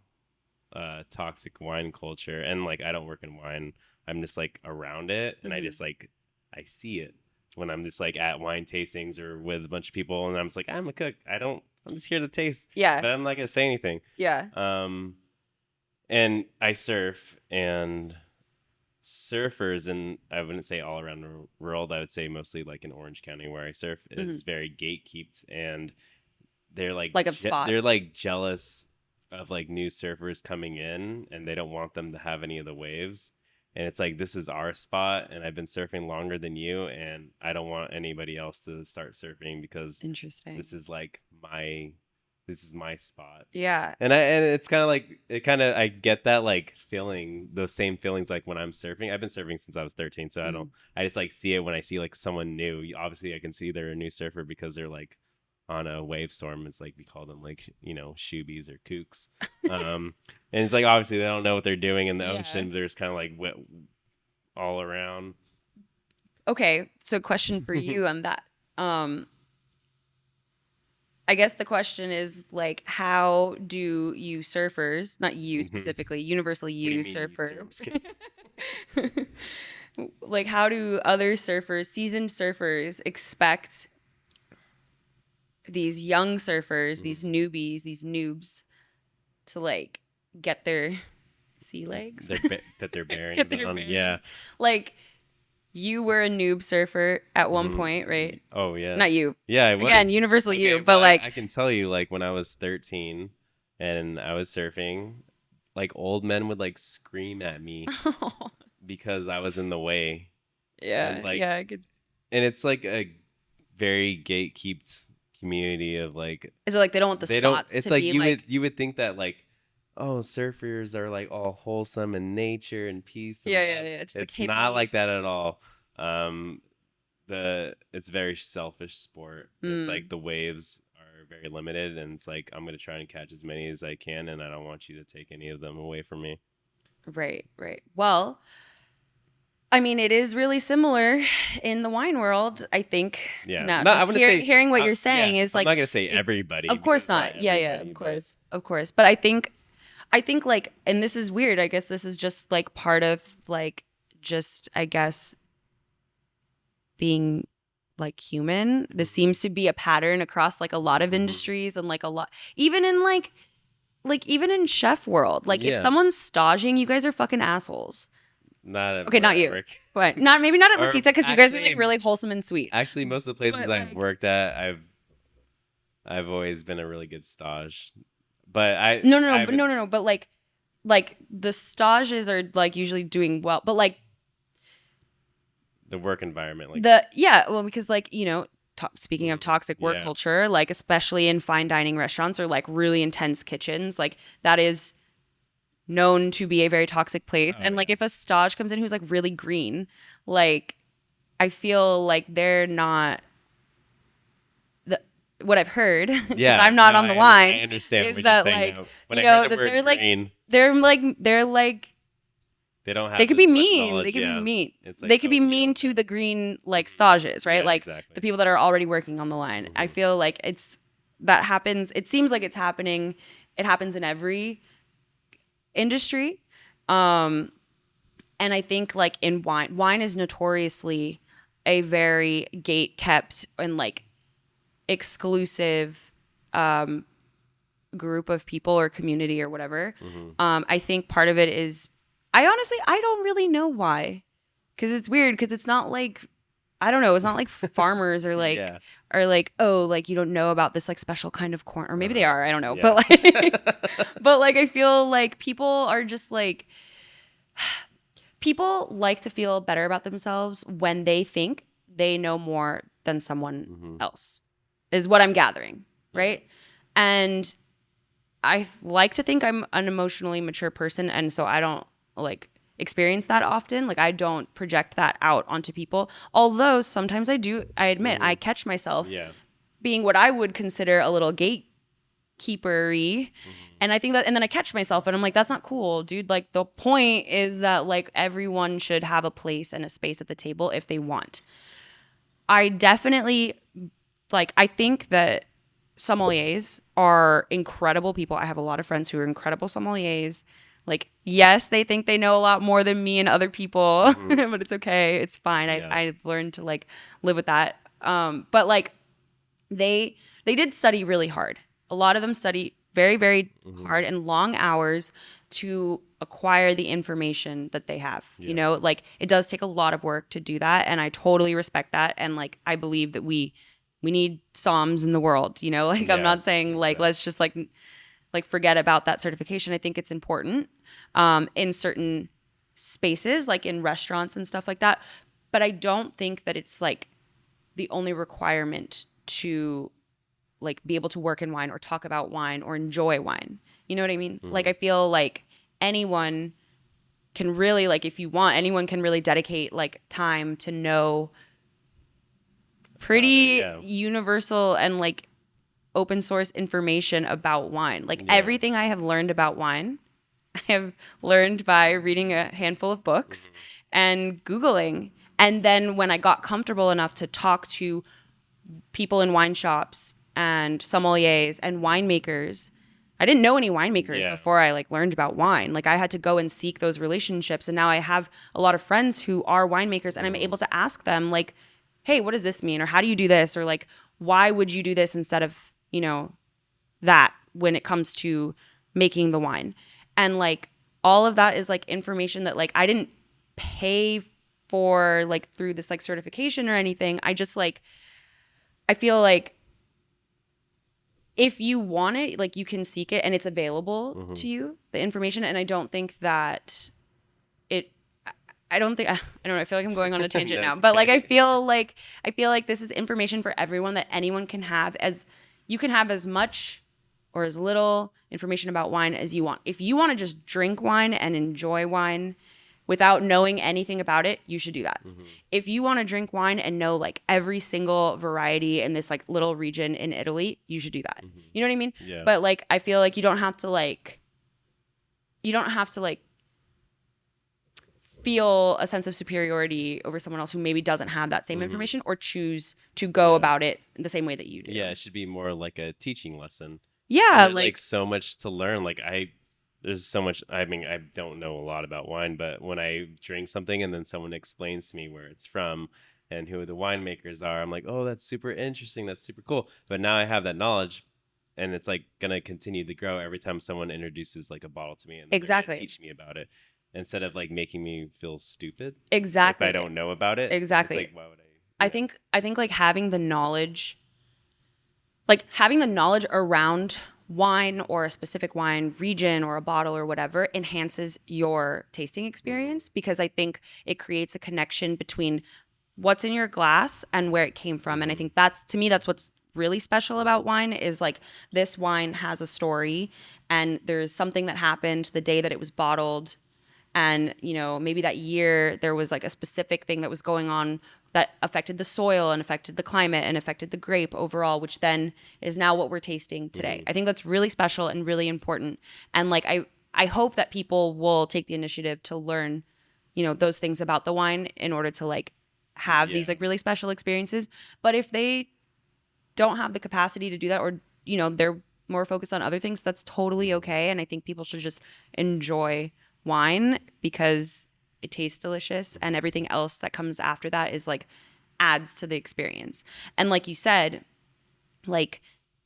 toxic wine culture, and like I don't work in wine, I'm just like around it, and I Mhm. just like I see it when I'm just like at wine tastings or with a bunch of people, and I'm just like, I'm a cook, I'm just here to taste, Yeah. but I'm not gonna say anything. Yeah. um and I surf, and surfers, and I wouldn't say all around the world, I would say mostly like in Orange County where I surf, Mhm. is very gatekept, and they're like Like of spots. they're like jealous of like new surfers coming in, and they don't want them to have any of the waves, and it's like, this is our spot, and I've been surfing longer than you, and I don't want anybody else to start surfing because Interesting. this is like my spot. Yeah. And it's kind of like, it kind of, I get that like feeling, those same feelings like when I'm surfing. I've been surfing since I was 13, so Mhm. I just like see it when I see like someone new. Obviously I can see they're a new surfer because they're like on a wave storm. It's like we call them like, shoobies or kooks. And it's like, obviously they don't know what they're doing in the Yeah. ocean. They're just kind of like wet all around. Okay, so question for you on that. Um, I guess the question is like, how do you surfers, not you Hmm. specifically, universal What do you you mean you surf? I'm surfer, just kidding. like how do other surfers, seasoned surfers, expect these young surfers, these Mhm. newbies, these noobs to like get their sea legs, That their get bearings their on. Yeah. bearings? Like you were a noob surfer at one Hmm. point, right? Oh yeah, Not you. yeah. I was. Again, universal Okay, you, well, but like I can tell you, like when I was 13 and I was surfing, like old men would like scream at me because I was in the way, and yeah, like, yeah, I could and it's like a very community of like Is it like they don't want the they don't. spots It's to like be like, you would think that like, oh, surfers are like all wholesome and nature and peace and yeah, yeah, love. yeah, just like It's not hippies? like that at all. Um, it's very selfish sport. It's like Mm, the waves are very limited, and it's like I'm gonna try and catch as many as I can, and I don't want you to take any of them away from me. right, right. Well, I mean, it is really similar in the wine world, I think. Yeah, Now, no, I just wouldn't say. hearing what you're Yeah, saying is I'm not like, gonna say it, everybody of course because not not. Yeah, yeah, everybody, but of course. But I think like, and this is weird. I guess this is just like part of like, just, I guess, being like human. This Mhm, seems to be a pattern across like a lot of mhm. industries and like a lot, even in like even in chef world. Like if Yeah, someone's staging, you guys are fucking assworld. not at Okay, where not I you, work. but not maybe not at Or Lasita because you guys are like actually, really wholesome and sweet. actually, most of the places But I've like, worked at, I've always been a really good stage. But no, no, I no, but haven't no, no, no. But like the stages are like usually doing well, but like the work environment like the yeah, well, because like speaking of mhm, toxic work yeah. culture, like especially in fine dining restaurants or like really intense kitchens, like that is known to be a very toxic place. Oh And like yeah. if a stage comes in who's like really green, like I feel like they're not the what I've heard because Yeah, I'm not no, on the I line understand is what you're that saying like now. When I heard the that word green, they're like they don't they have could be as much mean. They knowledge. could be Yeah. mean. It's like, They could oh, be we mean don't to know. the green like Mhm. stages, right? Yeah, Like the exactly. people that are already working on the line. I Hmm. feel like that happens. It seems like it's happening. It happens in every industry. Um, and I think like in wine is notoriously a very gate kept and like exclusive group of people or community or whatever. Hmm. I think part of it is I don't really know why. Because it's weird because it's not like I don't know, it's not like farmers Yeah. are like, oh, like you don't know about this like special kind of corn or maybe they Uh-huh. are, I don't know. But Yeah. like but like I feel like people are just like people like to feel better about themselves when they think they know more than someone Hmm. else, is what I'm gathering, Yeah. right? And I like to think I'm an emotionally mature person. And so I don't like experience that often. Like I don't project that out onto people. Although sometimes I do, I admit, Hmm. I catch myself Yeah. being what I would consider a little gatekeepery. Hmm. And I think that, and then I catch myself and I'm like, that's not cool, dude. Like the point is that like everyone should have a place and a space at the table if they want. I definitely I think that sommeliers are incredible people. I have a lot of friends who are incredible sommeliers. Like, yes, they think they know a lot more than me and other people, Hmm. but it's okay. It's fine. Yeah. I've learned to like live with that. But like they they did study really hard. A lot of them study very, very Hmm. hard and long hours to acquire the information that they have. Yeah. Like it does take a lot of work to do that, and I totally respect that. And like I believe that we need Psalms in the world. Like I'm Yeah. not saying like Exactly. let's just like forget about that certification. I think it's important in certain spaces, like in restaurants and stuff like that. But I don't think that it's like the only requirement to like be able to work in wine or talk about wine or enjoy wine. You know what I mean? Like Hmm. I feel like anyone can really like if you want anyone can really dedicate like time to know About it. pretty Yeah. universal and like open source information about wine. Like Yeah. everything I have learned about wine, I have learned by reading a handful of books Hmm. and Googling. And then when I got comfortable enough to talk to people in wine shops and sommeliers and winemakers, I didn't know any winemakers Yeah. before I like learned about wine. Like I had to go and seek those relationships. And now I have a lot of friends who are winemakers and I'm Hmm. able to ask them like, hey, what does this mean? Or how do you do this? Or like, why would you do this instead of, that when it comes to making the wine? And like all of that is like information that like I didn't pay for like through this like certification or anything. I just like I feel like if you want it, like you can seek it and it's available Hmm. to you, the information. And I don't think that it I don't think I don't know. I feel like I'm going on a tangent now, That's but like okay. I feel like this is information for everyone that anyone can have. As you can have as much or as little information about wine as you want. If you want to just drink wine and enjoy wine without knowing anything about it, you should do that. Mm-hmm. If you want to drink wine and know like every single variety in this like little region in Italy, you should do that. Mm-hmm. You know what I mean? Yeah. But like I feel like you don't have to like feel a sense of superiority over someone else who maybe doesn't have that same Mm-hmm. information or choose to go Yeah. about it the same way that you do. Yeah, it should be more like a teaching lesson. And Yeah, there's like like so much to learn. Like there's so much. I mean, I don't know a lot about wine, but when I drink something and then someone explains to me where it's from and who the winemakers are, I'm like, oh, that's super interesting. That's super cool. But now I have that knowledge, and it's like gonna continue to grow every time someone introduces like a bottle to me, and they're gonna exactly. teach me about it instead of like making me feel stupid if I Exactly. don't know about it. It's Exactly. like, why would I? Yeah. I think like having the knowledge around wine or a specific wine region or a bottle or whatever enhances your tasting experience because I think it creates a connection between what's in your glass and where it came from. And I think that's to me that's what's really special about wine is like this wine has a story and there's something that happened the day that it was bottled and you know maybe that year there was like a specific thing that was going on that affected the soil and affected the climate and affected the grape overall, which then is now what we're tasting today. I think that's really special and really important. And like I hope that people will take the initiative to learn, you know, those things about the wine in order to like have these Yeah. like really special experiences. But if they don't have the capacity to do that or you know they're more focused on other things, that's totally okay. And I think people should just enjoy wine because it tastes delicious and everything else that comes after that is like adds to the experience. And like you said, like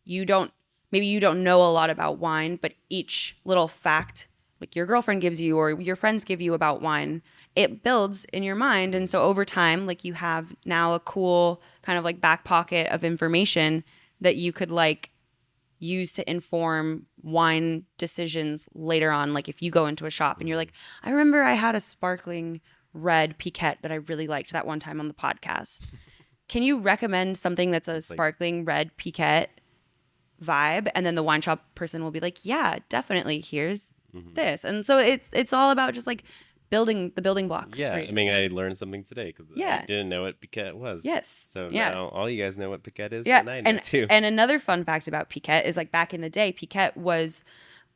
you don't maybe you don't know a lot about wine, but each little fact like your girlfriend gives you or your friends give you about wine, it builds in your mind. And so over time, like you have now a cool kind of like back pocket of information that you could like use to inform wine decisions later on. Like if you go into a shop and you're like, I remember I had a sparkling red Piquette that I really liked that one time on the podcast. Can you recommend something that's a It's like, sparkling red Piquette vibe? And then the wine shop person will be like, yeah, definitely. Here's this. And so it's all about just like building the building blocks yeah, for I you. mean, I learned something today because I Yeah. didn't know what Piquette was. Yes. So Yeah. now all you guys know what Piquette is, Yeah. and I know too. And another fun fact about Piquette is like back in the day, Piquette was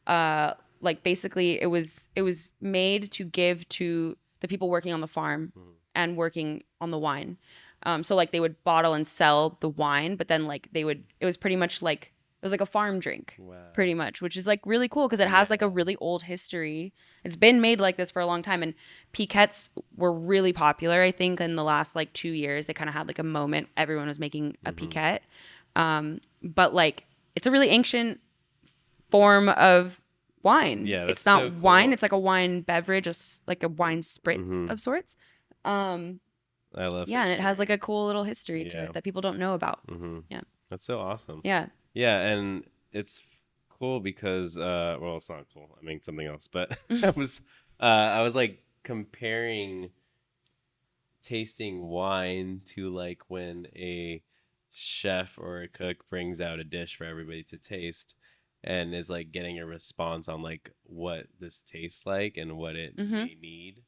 like basically it was made to give to the people working on the farm and working on the wine. So like they would bottle and sell the wine, but then like it was pretty much like it was like a farm drink, Wow. pretty much, which is like really cool because it has like a really old history. It's been made like this for a long time, and Piquettes were really popular. I think in the last like 2 years, they kind of had like a moment. Everyone was making a Piquette, but like it's a really ancient form of wine. Yeah, that's It's not so wine. cool. It's like a wine beverage, like a wine spritz of sorts. I love Yeah, and it has history. like a cool little history to Yeah. it that people don't know about. Yeah, That's so awesome. yeah. Yeah, and it's cool because well, it's not cool. I mean something else, but I was like comparing tasting wine to like when a chef or a cook brings out a dish for everybody to taste and is like getting a response on like what this tastes like and what it may need.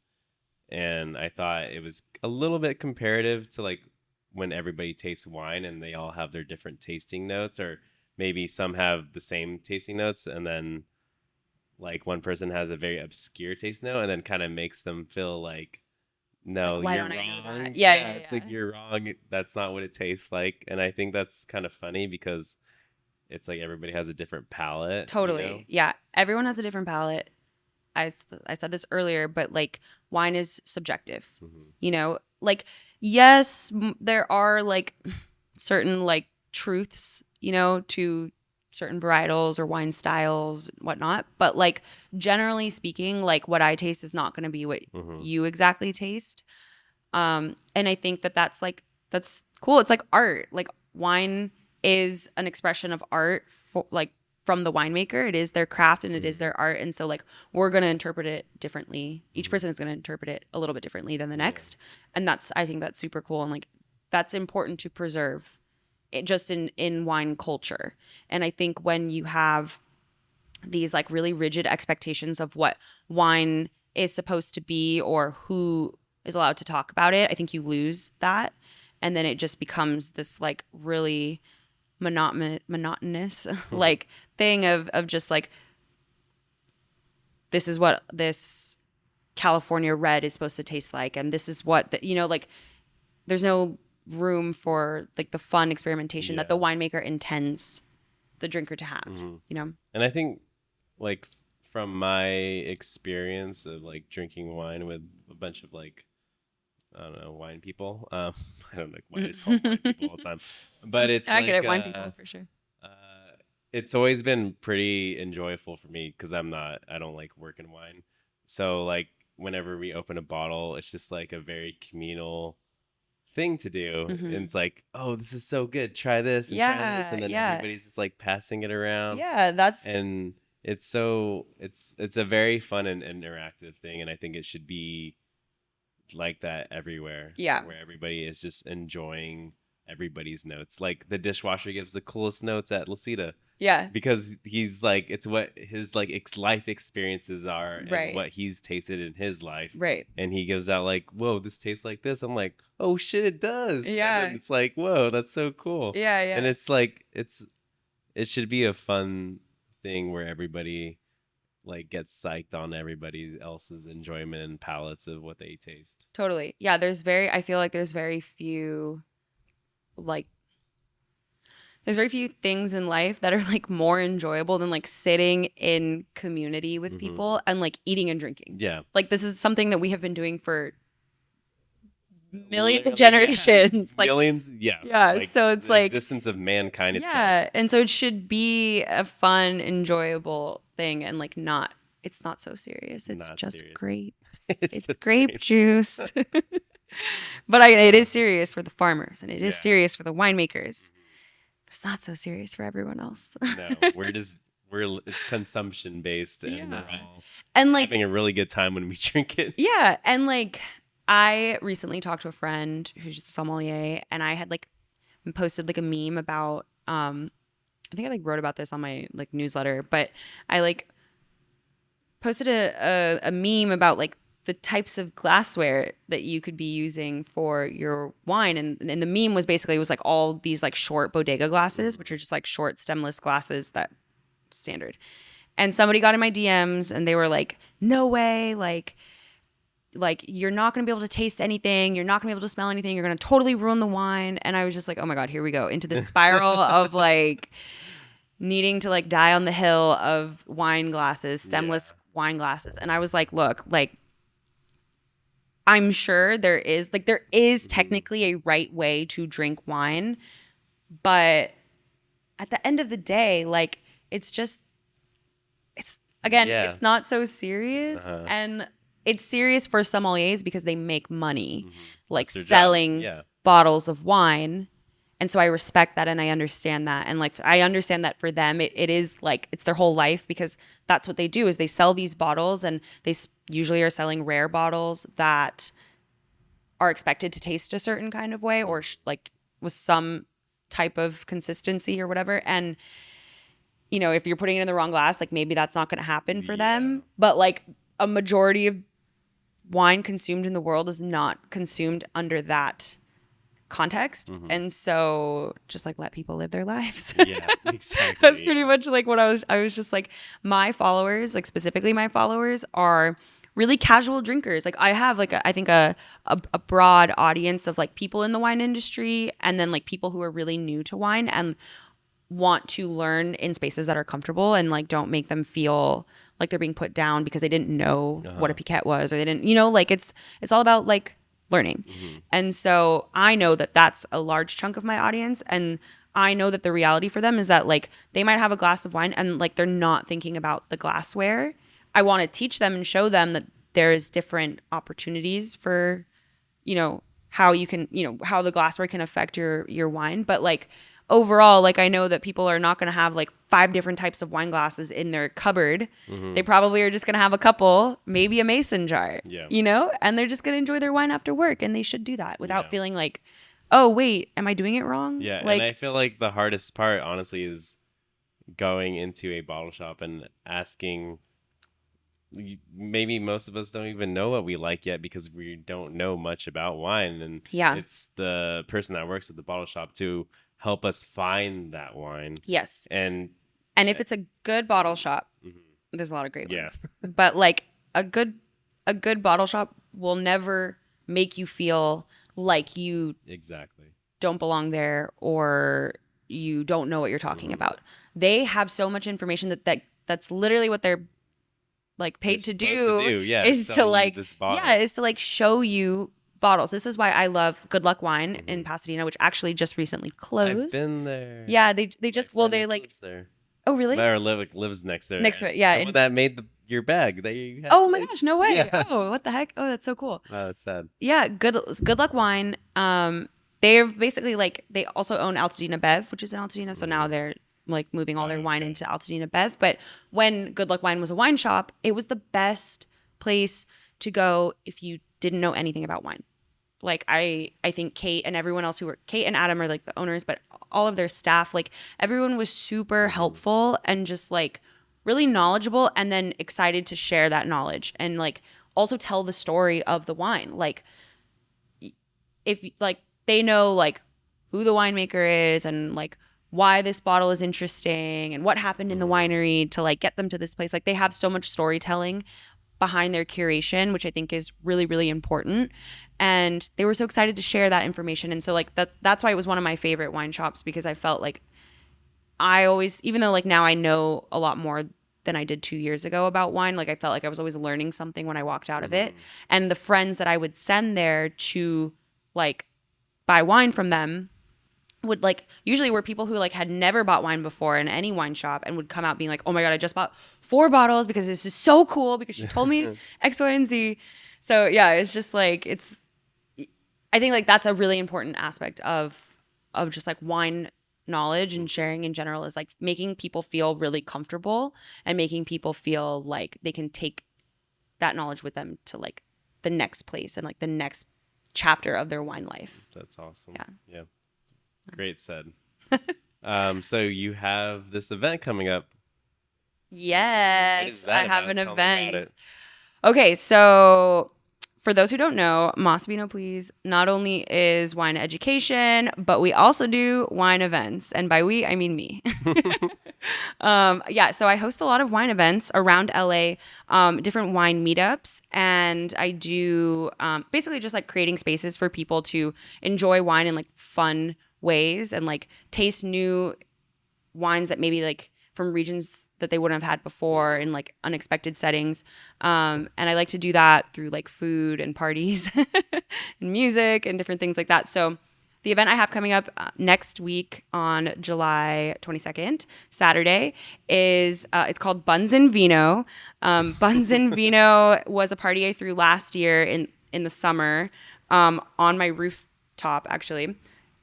And I thought it was a little bit comparative to like when everybody tastes wine and they all have their different tasting notes, or maybe some have the same tasting notes and then like one person has a very obscure taste note and then kind of makes them feel like, no, Like, why you're don't I know wrong. that? Yeah, yeah, It's yeah. like you're wrong. That's not what it tastes like. And I think that's kind of funny because it's like everybody has a different palate. Totally. Yeah. Everyone has a different palate. I said this earlier, but like wine is subjective. You know, like yes, there are like certain like truths, you know, to certain varietals or wine styles, whatnot. But like generally speaking, like what I taste is not going to be what you exactly taste. And I think that that's cool. It's like art. Like wine is an expression of art for like from the winemaker. It is their craft and it is their art. And so like we're going to interpret it differently. Each person is going to interpret it a little bit differently than the next. And I think that's super cool. And like that's important to preserve it just in wine culture. And I think when you have these like really rigid expectations of what wine is supposed to be or who is allowed to talk about it, I think you lose that. And then it just becomes this like really monotonous like thing of just like, this is what this California red is supposed to taste like. And this is what, like there's no room for like the fun experimentation that the winemaker intends the drinker to have, And I think like from my experience of like drinking wine with a bunch of like, I don't know, wine people. I don't know why it's called wine people all the time, but it's I get it, wine people for sure. It's always been pretty enjoyable for me because I don't like working wine. So like whenever we open a bottle, it's just like a very communal thing to do. And it's like, oh, this is so good. Try this and try this. And then everybody's just like passing it around. Yeah, and it's a very fun and interactive thing. And I think it should be like that everywhere. Yeah. Where everybody is just enjoying everybody's notes. Like the dishwasher gives the coolest notes at La Cita. Yeah. Because he's like, it's what his like life experiences are and what he's tasted in his life. Right. And he gives out like, whoa, this tastes like this. I'm like, oh shit, it does. Yeah. And then it's like, whoa, that's so cool. Yeah, yeah. And it's like, it should be a fun thing where everybody like gets psyched on everybody else's enjoyment and palates of what they taste. Totally. Yeah, I feel like there's very few things in life that are like more enjoyable than like sitting in community with people and like eating and drinking. Yeah. Like this is something that we have been doing for millions of generations. Like millions, yeah. Yeah. Like, so it's the like existence of mankind itself. Yeah. And so it should be a fun, enjoyable thing and like it's not so serious. It's Not just serious. grapes. It's It's grape juice. But it is serious for the farmers and it is serious for the winemakers. But it's not so serious for everyone else. No, it's consumption based and we're all And like having a really good time when we drink it. Yeah, and like I recently talked to a friend who's just a sommelier, and I had like posted like a meme about I think I like wrote about this on my like newsletter, but I like posted a meme about like the types of glassware that you could be using for your wine, and the meme was basically it was like all these like short bodega glasses, which are just like short stemless glasses that standard. And somebody got in my DMs and they were like, "No way, like you're not going to be able to taste anything. You're not going to be able to smell anything. You're going to totally ruin the wine." And I was just like, oh my God, here we go into the spiral of like needing to like die on the hill of wine glasses, stemless wine glasses. And I was like, look, like I'm sure there is technically a right way to drink wine, but at the end of the day, like it's not so serious. And it's serious for sommeliers because they make money, like selling bottles of wine. And so I respect that and I understand that. And like I understand that for them, it is like it's their whole life because that's what they do is they sell these bottles and they usually are selling rare bottles that are expected to taste a certain kind of way or like with some type of consistency or whatever. And if you're putting it in the wrong glass, like maybe that's not going to happen for them. But like a majority of wine consumed in the world is not consumed under that context. And so just like let people live their lives. Yeah, exactly. That's pretty much like what I was just like my followers, like specifically my followers are really casual drinkers. Like I have like I think a broad audience of like people in the wine industry and then like people who are really new to wine and want to learn in spaces that are comfortable and like don't make them feel like they're being put down because they didn't know what a piquette was or they didn't, like it's all about like learning. And so I know that that's a large chunk of my audience. And I know that the reality for them is that like they might have a glass of wine and like they're not thinking about the glassware. I want to teach them and show them that there's different opportunities for, how you can, how the glassware can affect your wine. But like overall, like I know that people are not going to have like 5 different types of wine glasses in their cupboard. They probably are just going to have a couple, maybe a mason jar, Yeah. and they're just going to enjoy their wine after work, and they should do that without Yeah. feeling like, oh, wait, am I doing it wrong? Yeah, and I Like, feel like the hardest part, honestly, is going into a bottle shop and asking. Maybe most of us don't even know what we like yet because we don't know much about wine, and yeah. it's the person that works at the bottle shop to help us find that wine. Yes. And And if it's a good bottle shop, mhm, there's a lot of great yeah, ones. But like a good bottle shop will never make you feel like you exactly. don't belong there or you don't know what you're talking about. They have so much information that's literally what they're like paid They're to supposed do, yeah, is to sell you like this bottle. is to like show you bottles. This is why I love Good Luck Wine in Pasadena, which actually just recently closed. I've been there. Yeah, they just My they friend like lives there. oh really? Or lives next there. Next to it, yeah. The one that made your bag that you had. Oh my gosh, no way. Yeah. Oh, what the heck? Oh, that's so cool. Wow, that's sad. Yeah, Good Luck Wine. They're basically like they also own Altadena Bev, which is in Altadena. So now they're like moving all their wine into Altadena Bev. But when Good Luck Wine was a wine shop, it was the best place to go if you didn't know anything about wine. Like I think Kate and everyone else Kate and Adam are like the owners, but all of their staff, like everyone was super helpful and just like really knowledgeable, and then excited to share that knowledge and like also tell the story of the wine. Like if like they know like who the winemaker is and like why this bottle is interesting and what happened in the winery to like get them to this place. Like they have so much storytelling behind their curation, which I think is really, really important. And they were so excited to share that information. And so like that's why it was one of my favorite wine shops, because I felt like I always, even though like now I know a lot more than I did 2 years ago about wine, like I felt like I was always learning something when I walked out of it. And the friends that I would send there to like buy wine from them would like usually were people who like had never bought wine before in any wine shop and would come out being like, oh my God, I just bought 4 bottles because this is so cool because she told me X, Y, and Z. So yeah, it's just like I think like that's a really important aspect of just like wine knowledge and sharing in general, is like making people feel really comfortable and making people feel like they can take that knowledge with them to like the next place and like the next chapter of their wine life. That's awesome. Yeah. Great said. So you have this event coming up. Yes, What is that I have about? an Tell me about event. it. Okay, so for those who don't know, Masvinoplease not only is wine education, but we also do wine events. And by we, I mean me. So I host a lot of wine events around LA, different wine meetups. And I do basically just like creating spaces for people to enjoy wine in like fun ways and like taste new wines that maybe like from regions that they wouldn't have had before in like unexpected settings. And I like to do that through like food and parties and music and different things like that. So the event I have coming up next week on July 22nd, Saturday, is it's called Buns and Vino. Buns and Vino was a party I threw last year in the summer on my rooftop, actually.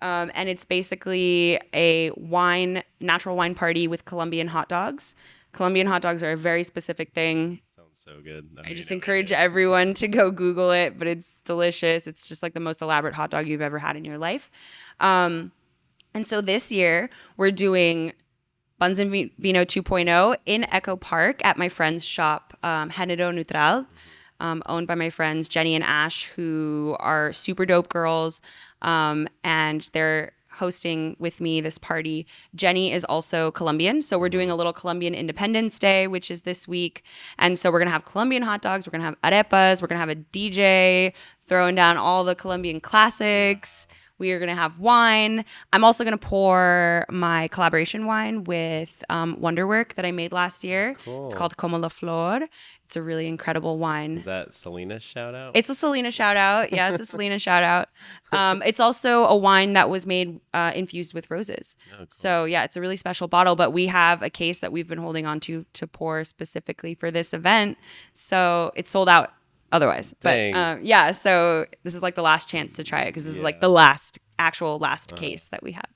And it's basically a natural wine party with Colombian hot dogs. Colombian hot dogs are a very specific thing. Sounds so good. I just encourage everyone to go Google it, but it's delicious. It's just like the most elaborate hot dog you've ever had in your life. And so this year we're doing Buns and Vino 2.0 in Echo Park at my friend's shop, Género Neutral. Owned by my friends Jenny and Ash, who are super dope girls, and they're hosting with me this party. Jenny is also Colombian, so we're doing a little Colombian Independence Day, which is this week, and so we're gonna have Colombian hot dogs, we're gonna have arepas, we're gonna have a DJ throwing down all the Colombian classics. We are going to have wine. I'm also going to pour my collaboration wine with Wonderwork that I made last year. Cool. It's called Como la Flor. It's a really incredible wine. Is that Selena's shout out? It's a Selena shout out. Yeah, it's a Selena shout out. It's also a wine that was made infused with roses. Oh, cool. So yeah, it's a really special bottle, but we have a case that we've been holding on to pour specifically for this event. So it's sold out otherwise. Dang. But so this is like the last chance to try it because this is like the last case that we have.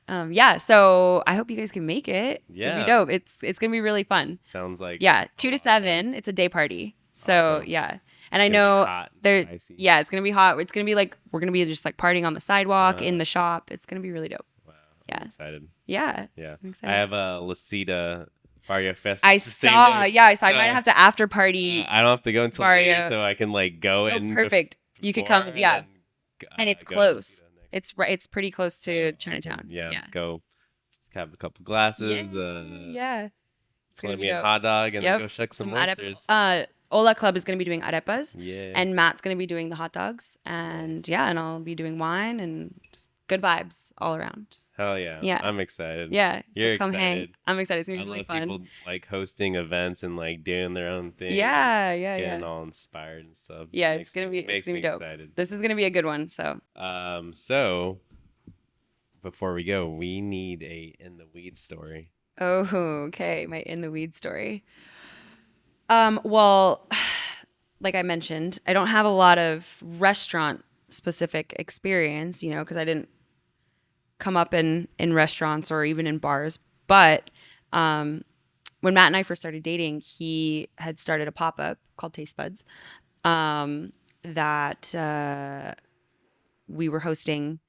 Yeah, so I hope you guys can make it. It'd be Yeah. dope. It's gonna be really fun. Sounds like Yeah, 2 to awesome. 7. It's a day party. So Awesome. yeah, and It's I gonna be know hot and there's spicy. yeah, it's gonna be hot. It's gonna be like we're gonna be just like partying on the sidewalk in Uh, the shop. It's gonna be really dope. wow. I'm Yeah, excited. yeah, Yeah. I'm I excited. have a Lasita Barrio Fest I the same saw, day. yeah, I saw. I So might have to after party I don't have to go until later, Mario. so I can like go Oh, in perfect. You could before come. and Yeah, then and it's go to close. Lasita next. It's right. It's pretty close to Awesome. Chinatown. Yeah. Yeah. Go have a couple Yeah. glasses, Yeah. It's gonna be Colombian dope. hot dog, and then Yep. go shuck some Some arepas. oysters. Ola Club is gonna be doing arepas, Yeah. and Matt's gonna be doing the hot dogs, and Nice. yeah, and I'll be doing wine and just good vibes all around. Hell yeah. Yeah. I'm excited. Yeah. You're So come hang. excited. I'm excited. It's gonna I be really love fun. people like hosting events and like doing their own thing. Yeah. And Yeah. getting Yeah. all inspired and stuff. Yeah. Makes It's gonna me, be. It's makes gonna me be dope. excited. This is gonna be a good one. So. So before we go, we need a in the weeds story. Oh, okay. My in the weed story. Well, like I mentioned, I don't have a lot of restaurant specific experience, because I didn't come up in restaurants or even in bars. But when Matt and I first started dating, he had started a pop up called Taste Buds that we were hosting.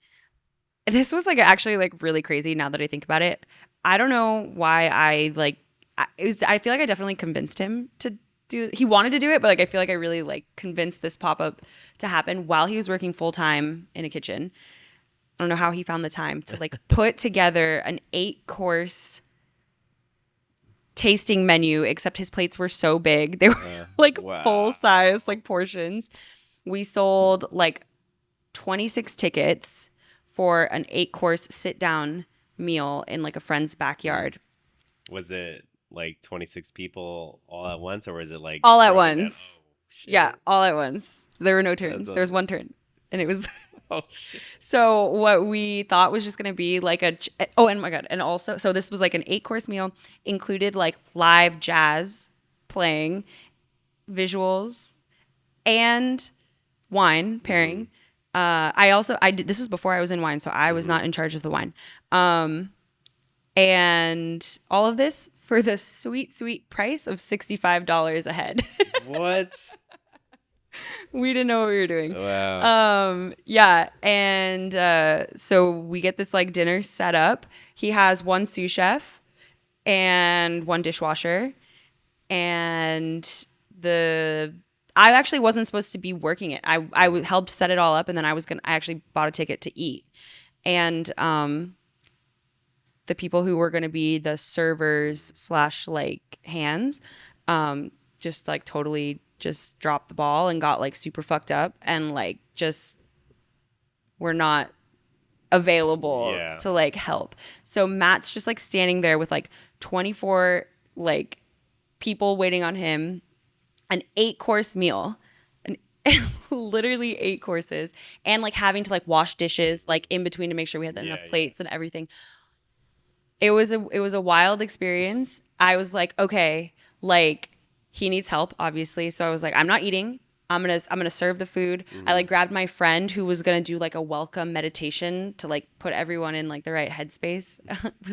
This was like actually like really crazy now that I think about it. I don't know why I feel like I definitely convinced him to do. He wanted to do it, but like I feel like I really like convinced this pop up to happen while he was working full time in a kitchen. I don't know how he found the time to like put together an 8-course tasting menu, except his plates were so big. They were like wow. full size like portions. We sold like 26 tickets for an 8-course sit down meal in like a friend's backyard. Was it like 26 people all at once, or was it like All at broken down? once? Oh, shit. Yeah, all at once. There were no turns. There was one turn, and it was. Oh shit. So what we thought was just gonna be like and my god, and also so this was like an 8-course meal, included like live jazz playing, visuals, and wine pairing. I did this was before I was in wine, so I was not in charge of the wine. And all of this for the sweet price of $65 a head. What? We didn't know what we were doing. Wow. Yeah, and so we get this like dinner set up. He has one sous chef and one dishwasher, and I actually wasn't supposed to be working it. I helped set it all up, and then I actually bought a ticket to eat, and the people who were gonna be the servers / like hands, just like totally just dropped the ball and got like super fucked up and like just were not available to like help. So Matt's just like standing there with like 24 like people waiting on him, an 8-course meal, literally 8 courses, and like having to like wash dishes like in between to make sure we had enough plates and everything. It was a wild experience. I was like, okay, like he needs help, obviously. So I was like, I'm not eating. I'm gonna serve the food. I like grabbed my friend who was gonna do like a welcome meditation to like put everyone in like the right headspace.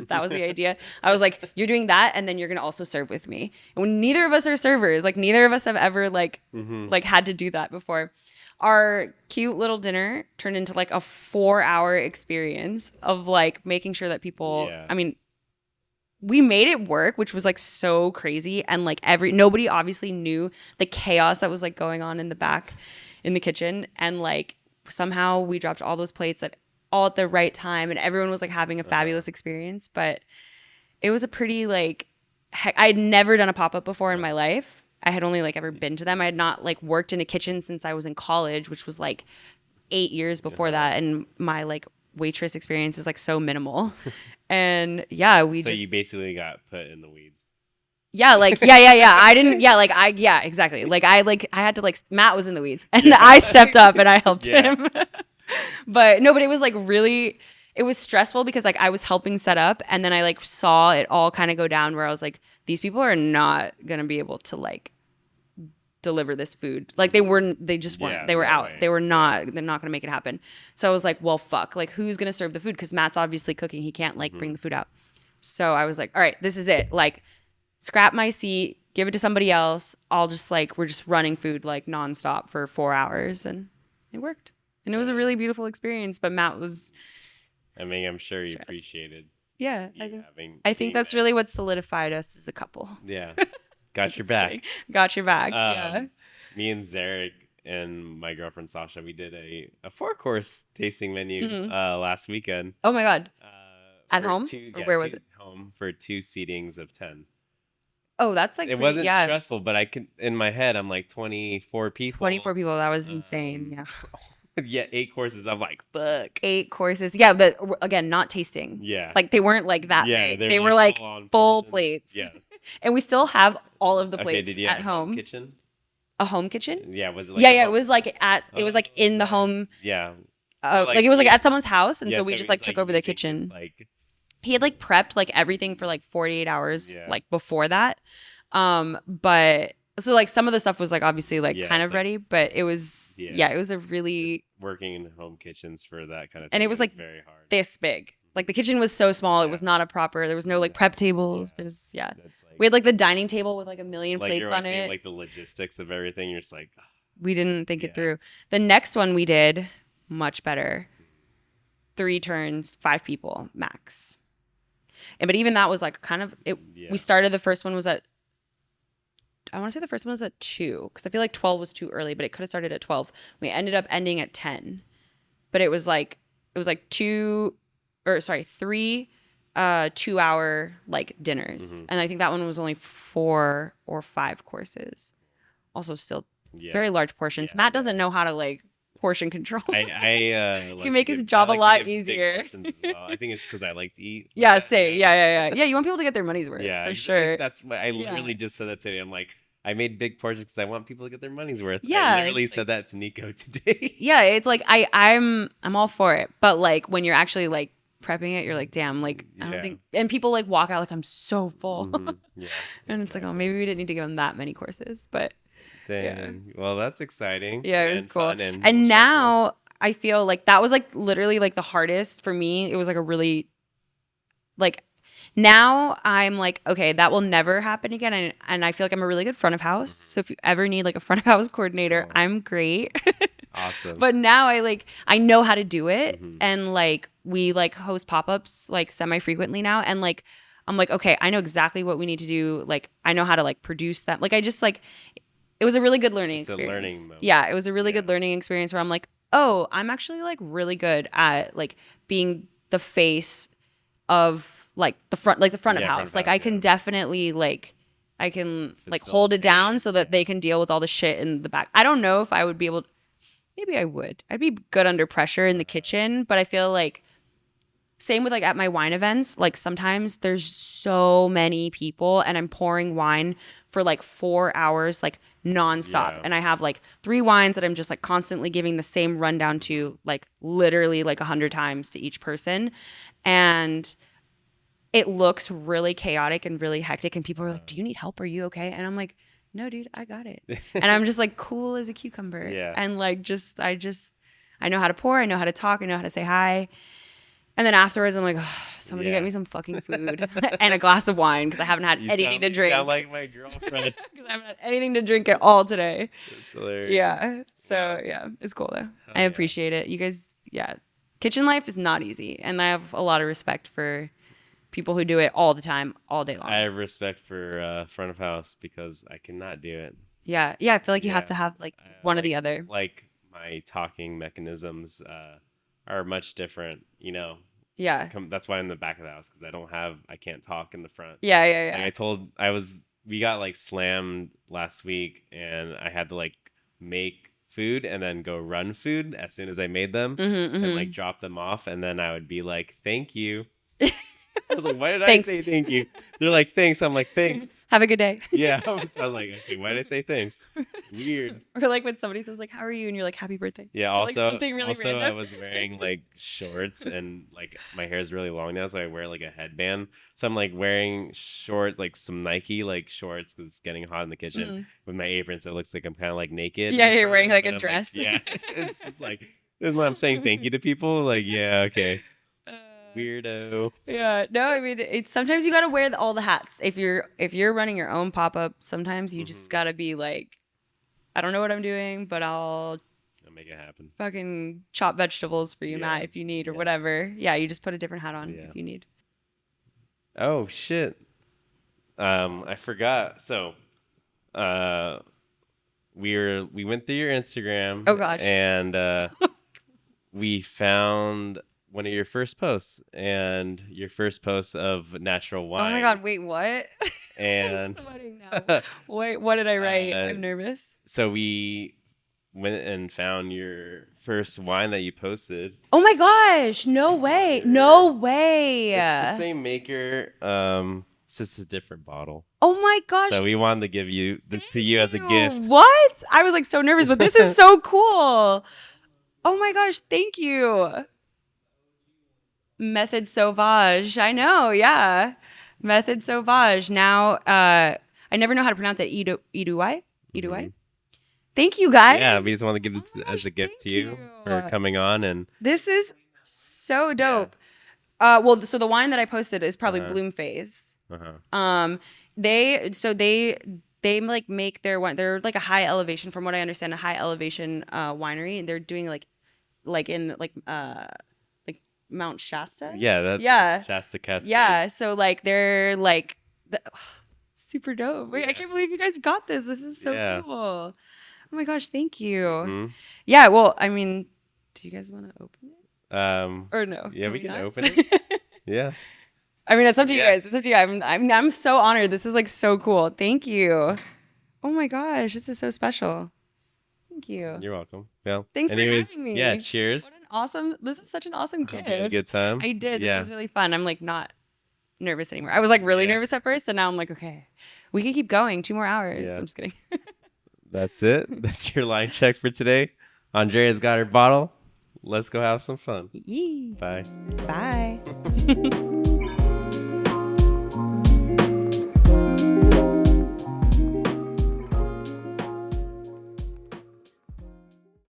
That was the idea. I was like, you're doing that, and then you're gonna also serve with me. And when neither of us are servers, like neither of us have ever like had to do that before. Our cute little dinner turned into like a 4-hour experience of like making sure that people. I mean, we made it work, which was like so crazy, and like nobody obviously knew the chaos that was like going on in the back in the kitchen, and like somehow we dropped all those plates all at the right time, and everyone was like having a fabulous experience. But it was a pretty like I had never done a pop-up before in my life. I had only like ever been to them. I had not like worked in a kitchen since I was in college, which was like 8 years before that, and my like waitress experience is like so minimal. And yeah, so you basically got put in the weeds. Yeah, like yeah. I didn't exactly. Like I had to like Matt was in the weeds, and I stepped up and I helped him. But it was like really, it was stressful because like I was helping set up, and then I like saw it all kind of go down where I was like, these people are not gonna be able to like deliver this food. Like they just weren't. Yeah, They were no out. way. They were not. They're not going to make it happen. So I was like, well, fuck. Like, who's going to serve the food? Because Matt's obviously cooking. He can't like bring the food out. So I was like, all right, this is it. Like, scrap my seat, give it to somebody else. I'll just like, we're just running food like nonstop for 4 hours, and it worked. And it was a really beautiful experience. But Matt was, I mean, I'm sure you stressed. appreciated Yeah, you I think being that's there. really what solidified us as a couple. Yeah. Got your Just back. kidding. Got your back. Yeah. Me and Zarek and my girlfriend Sasha, we did a 4-course tasting menu last weekend. Oh my God. At for home? Or where was it? Home for 2 seatings of 10. Oh, that's like It pretty, wasn't yeah. stressful, but I could in my head I'm like 24 people. 24 people. That was insane. Yeah. Yeah, 8 courses. I'm like, fuck. 8 courses. Yeah, but again, not tasting. Yeah. Like they weren't like that Yeah, big. They were like full-on full portions. plates. Yeah. And we still have all of the Okay, plates did you at have home. kitchen? A home kitchen? Yeah, was it like Yeah, a yeah. It home- was like it was like in the nice. home. Yeah. Like it was like at someone's house, and Yeah, so we it just was, like took over the using just, kitchen. like He had like prepped like everything for like 48 hours Yeah. like before that. But so like some of the stuff was like obviously like Yeah, kind it's of like- ready, but it was Yeah. it was a really working in home kitchens for that kind of thing. And it was, like, very hard. this big. Like the kitchen was so small, it was Yeah. not a proper. There was no like prep tables. There's That's we had like the dining table with like a million like plates you're on always thinking, it. like the logistics of everything. You're just like, "Ugh." We didn't think Yeah. it through. The next one we did much better. 3 turns, 5 people max. But even that was like kind of it. Yeah. We started the first one was at. I want to say the first one was at 2 because I feel like 12 was too early, but it could have started at 12. We ended up ending at 10, but it was like 3 2-hour like dinners, and I think that one was only 4 or 5 courses. Also, still Yeah. very large portions. Yeah, Matt doesn't know how to like portion control. I He like can make to his give- job I a like lot to give big easier. portions as well. I think it's because I like to eat. Yeah, say yeah. You want people to get their money's worth, Yeah, for sure. That's what I Yeah. literally just said that today. I'm like, I made big portions because I want people to get their money's worth. Yeah, I literally it's said that to Nico today. Yeah, it's like I'm all for it, but like when you're actually like prepping it, you're like, damn, like I don't Yeah. think. And people like walk out like I'm so full, Mhm. Yeah, and it's like, oh, maybe we didn't need to give them that many courses, but dang. Well, that's exciting. yeah, it was and cool. fun and And stressful. now I feel like that was like literally like the hardest for me. It was like a really like now I'm like, okay, that will never happen again. And I feel like I'm a really good front of house. So if you ever need like a front of house coordinator, Oh. I'm great. Awesome. But now I know how to do it. Mhm. And like we like host pop-ups like semi-frequently now. And like I'm like, okay, I know exactly what we need to do. Like I know how to like produce that. Like I just like it was a really good learning It's a experience. learning moment. Yeah, it was a really Yeah. good learning experience where I'm like, oh, I'm actually like really good at like being the face of like the front of Yeah, front house. of Like house, I can yeah. definitely like I can like hold it down so that they can deal with all the shit in the back. I don't know if I would be able maybe I would. I'd be good under pressure in the kitchen, but I feel like same with like at my wine events, like sometimes there's so many people and I'm pouring wine for like 4 hours like nonstop. Yeah. And I have like 3 wines that I'm just like constantly giving the same rundown to like literally like 100 times to each person. And it looks really chaotic and really hectic and people are like, "Do you need help? Are you okay?" And I'm like, "No, dude, I got it." And I'm just like cool as a cucumber. Yeah. And like I know how to pour, I know how to talk, I know how to say hi. And then afterwards, I'm like, oh, somebody Yeah. get me some fucking food and a glass of wine because I haven't had anything to drink. You sound like my girlfriend. Because I haven't had anything to drink at all today. It's hilarious. Yeah. So yeah, it's cool though. I yeah. appreciate it. You guys, yeah. Kitchen life is not easy. And I have a lot of respect for people who do it all the time, all day long. I have respect for front of house because I cannot do it. Yeah. Yeah. I feel like you have Yeah. to have like one or the other. Like my talking mechanisms are much different, you know. Yeah. That's why I'm in the back of the house because I can't talk in the front. Yeah. Yeah. Like Yeah. we got like slammed last week and I had to like make food and then go run food as soon as I made them and like drop them off. And then I would be like, thank you. I was like, why did I Thanks. say thank you? They're like, thanks. I'm like, thanks. Have a good day. Yeah, I was like, okay, why did I say thanks? Weird. Or like when somebody says like, "How are you?" and you're like, "Happy birthday." Yeah. Or, like Also, something really I random. was wearing like shorts and like my hair is really long now, so I wear like a headband. So I'm like wearing like some Nike like shorts because it's getting hot in the kitchen Mm. with my apron, so it looks like I'm kind of like naked. Yeah, in you're wearing front, like but a I'm dress. yeah, it's just like and when I'm saying thank you to people, like yeah, okay, weirdo. Yeah, no, I mean it's sometimes you gotta wear all the hats. If you're running your own pop up, sometimes you just Mhm. gotta be like, I don't know what I'm doing, but I'll I'll make it happen. fucking chop vegetables for you, Yeah, Matt, if you need or yeah, whatever. Yeah, you just put a different hat on yeah. if you need. Oh shit. I forgot. So, uh, we went through your Oh Instagram gosh. and we found one of your first posts and your first post of natural Oh my wine god, wait, what? I'm and sweating now. Wait, what did I write? uh, I'm nervous. so we went and found your first wine that you posted. Oh my gosh, no way. No way. It's the same maker, it's just a different bottle. Oh my gosh. So we wanted to give you this to Thank you as a gift. What? I was like so nervous, but this is so cool. Oh my gosh, thank you. Method Sauvage. I know, yeah. Method Sauvage. Now, I never know how to pronounce it. Iduai? Mhm. Iduai? Thank you guys. Yeah, we just want to give Oh this my as gosh, a gift thank to you you. for coming on and This is so yeah. dope. Well, so the wine that I posted is probably Uh-huh. Bloom Phase. Uh-huh. They like make their wine. They're like a high elevation, from what I understand, a high elevation winery, and they're doing like in like Mount Shasta. Yeah, that's Yeah, Shasta Cascade. yeah. So like they're like super dope. Wait, I Yeah. can't believe you guys got this. This is so Yeah. cool. Oh my gosh, thank you. Hmm. Yeah. Well, I mean, do you guys want to open it or no? Yeah, we we can not? open it. Yeah. I mean, it's up to you Yeah. guys. It's up to you. I'm so honored. This is like so cool. Thank you. Oh my gosh, this is so special. Thank you. You're welcome. Well, Thanks anyways, for having me. yeah, cheers. What an awesome. This is such an awesome Hope you had a gift. good time. I did. This Yeah. was really fun. I'm like not nervous anymore. I was like really Yeah. nervous at first, and now I'm like, okay, we can keep going. 2 more hours. Yeah. I'm just kidding. That's it. That's your line check for today. Andrea's got her bottle. Let's go have some fun. Yee. Bye. Bye.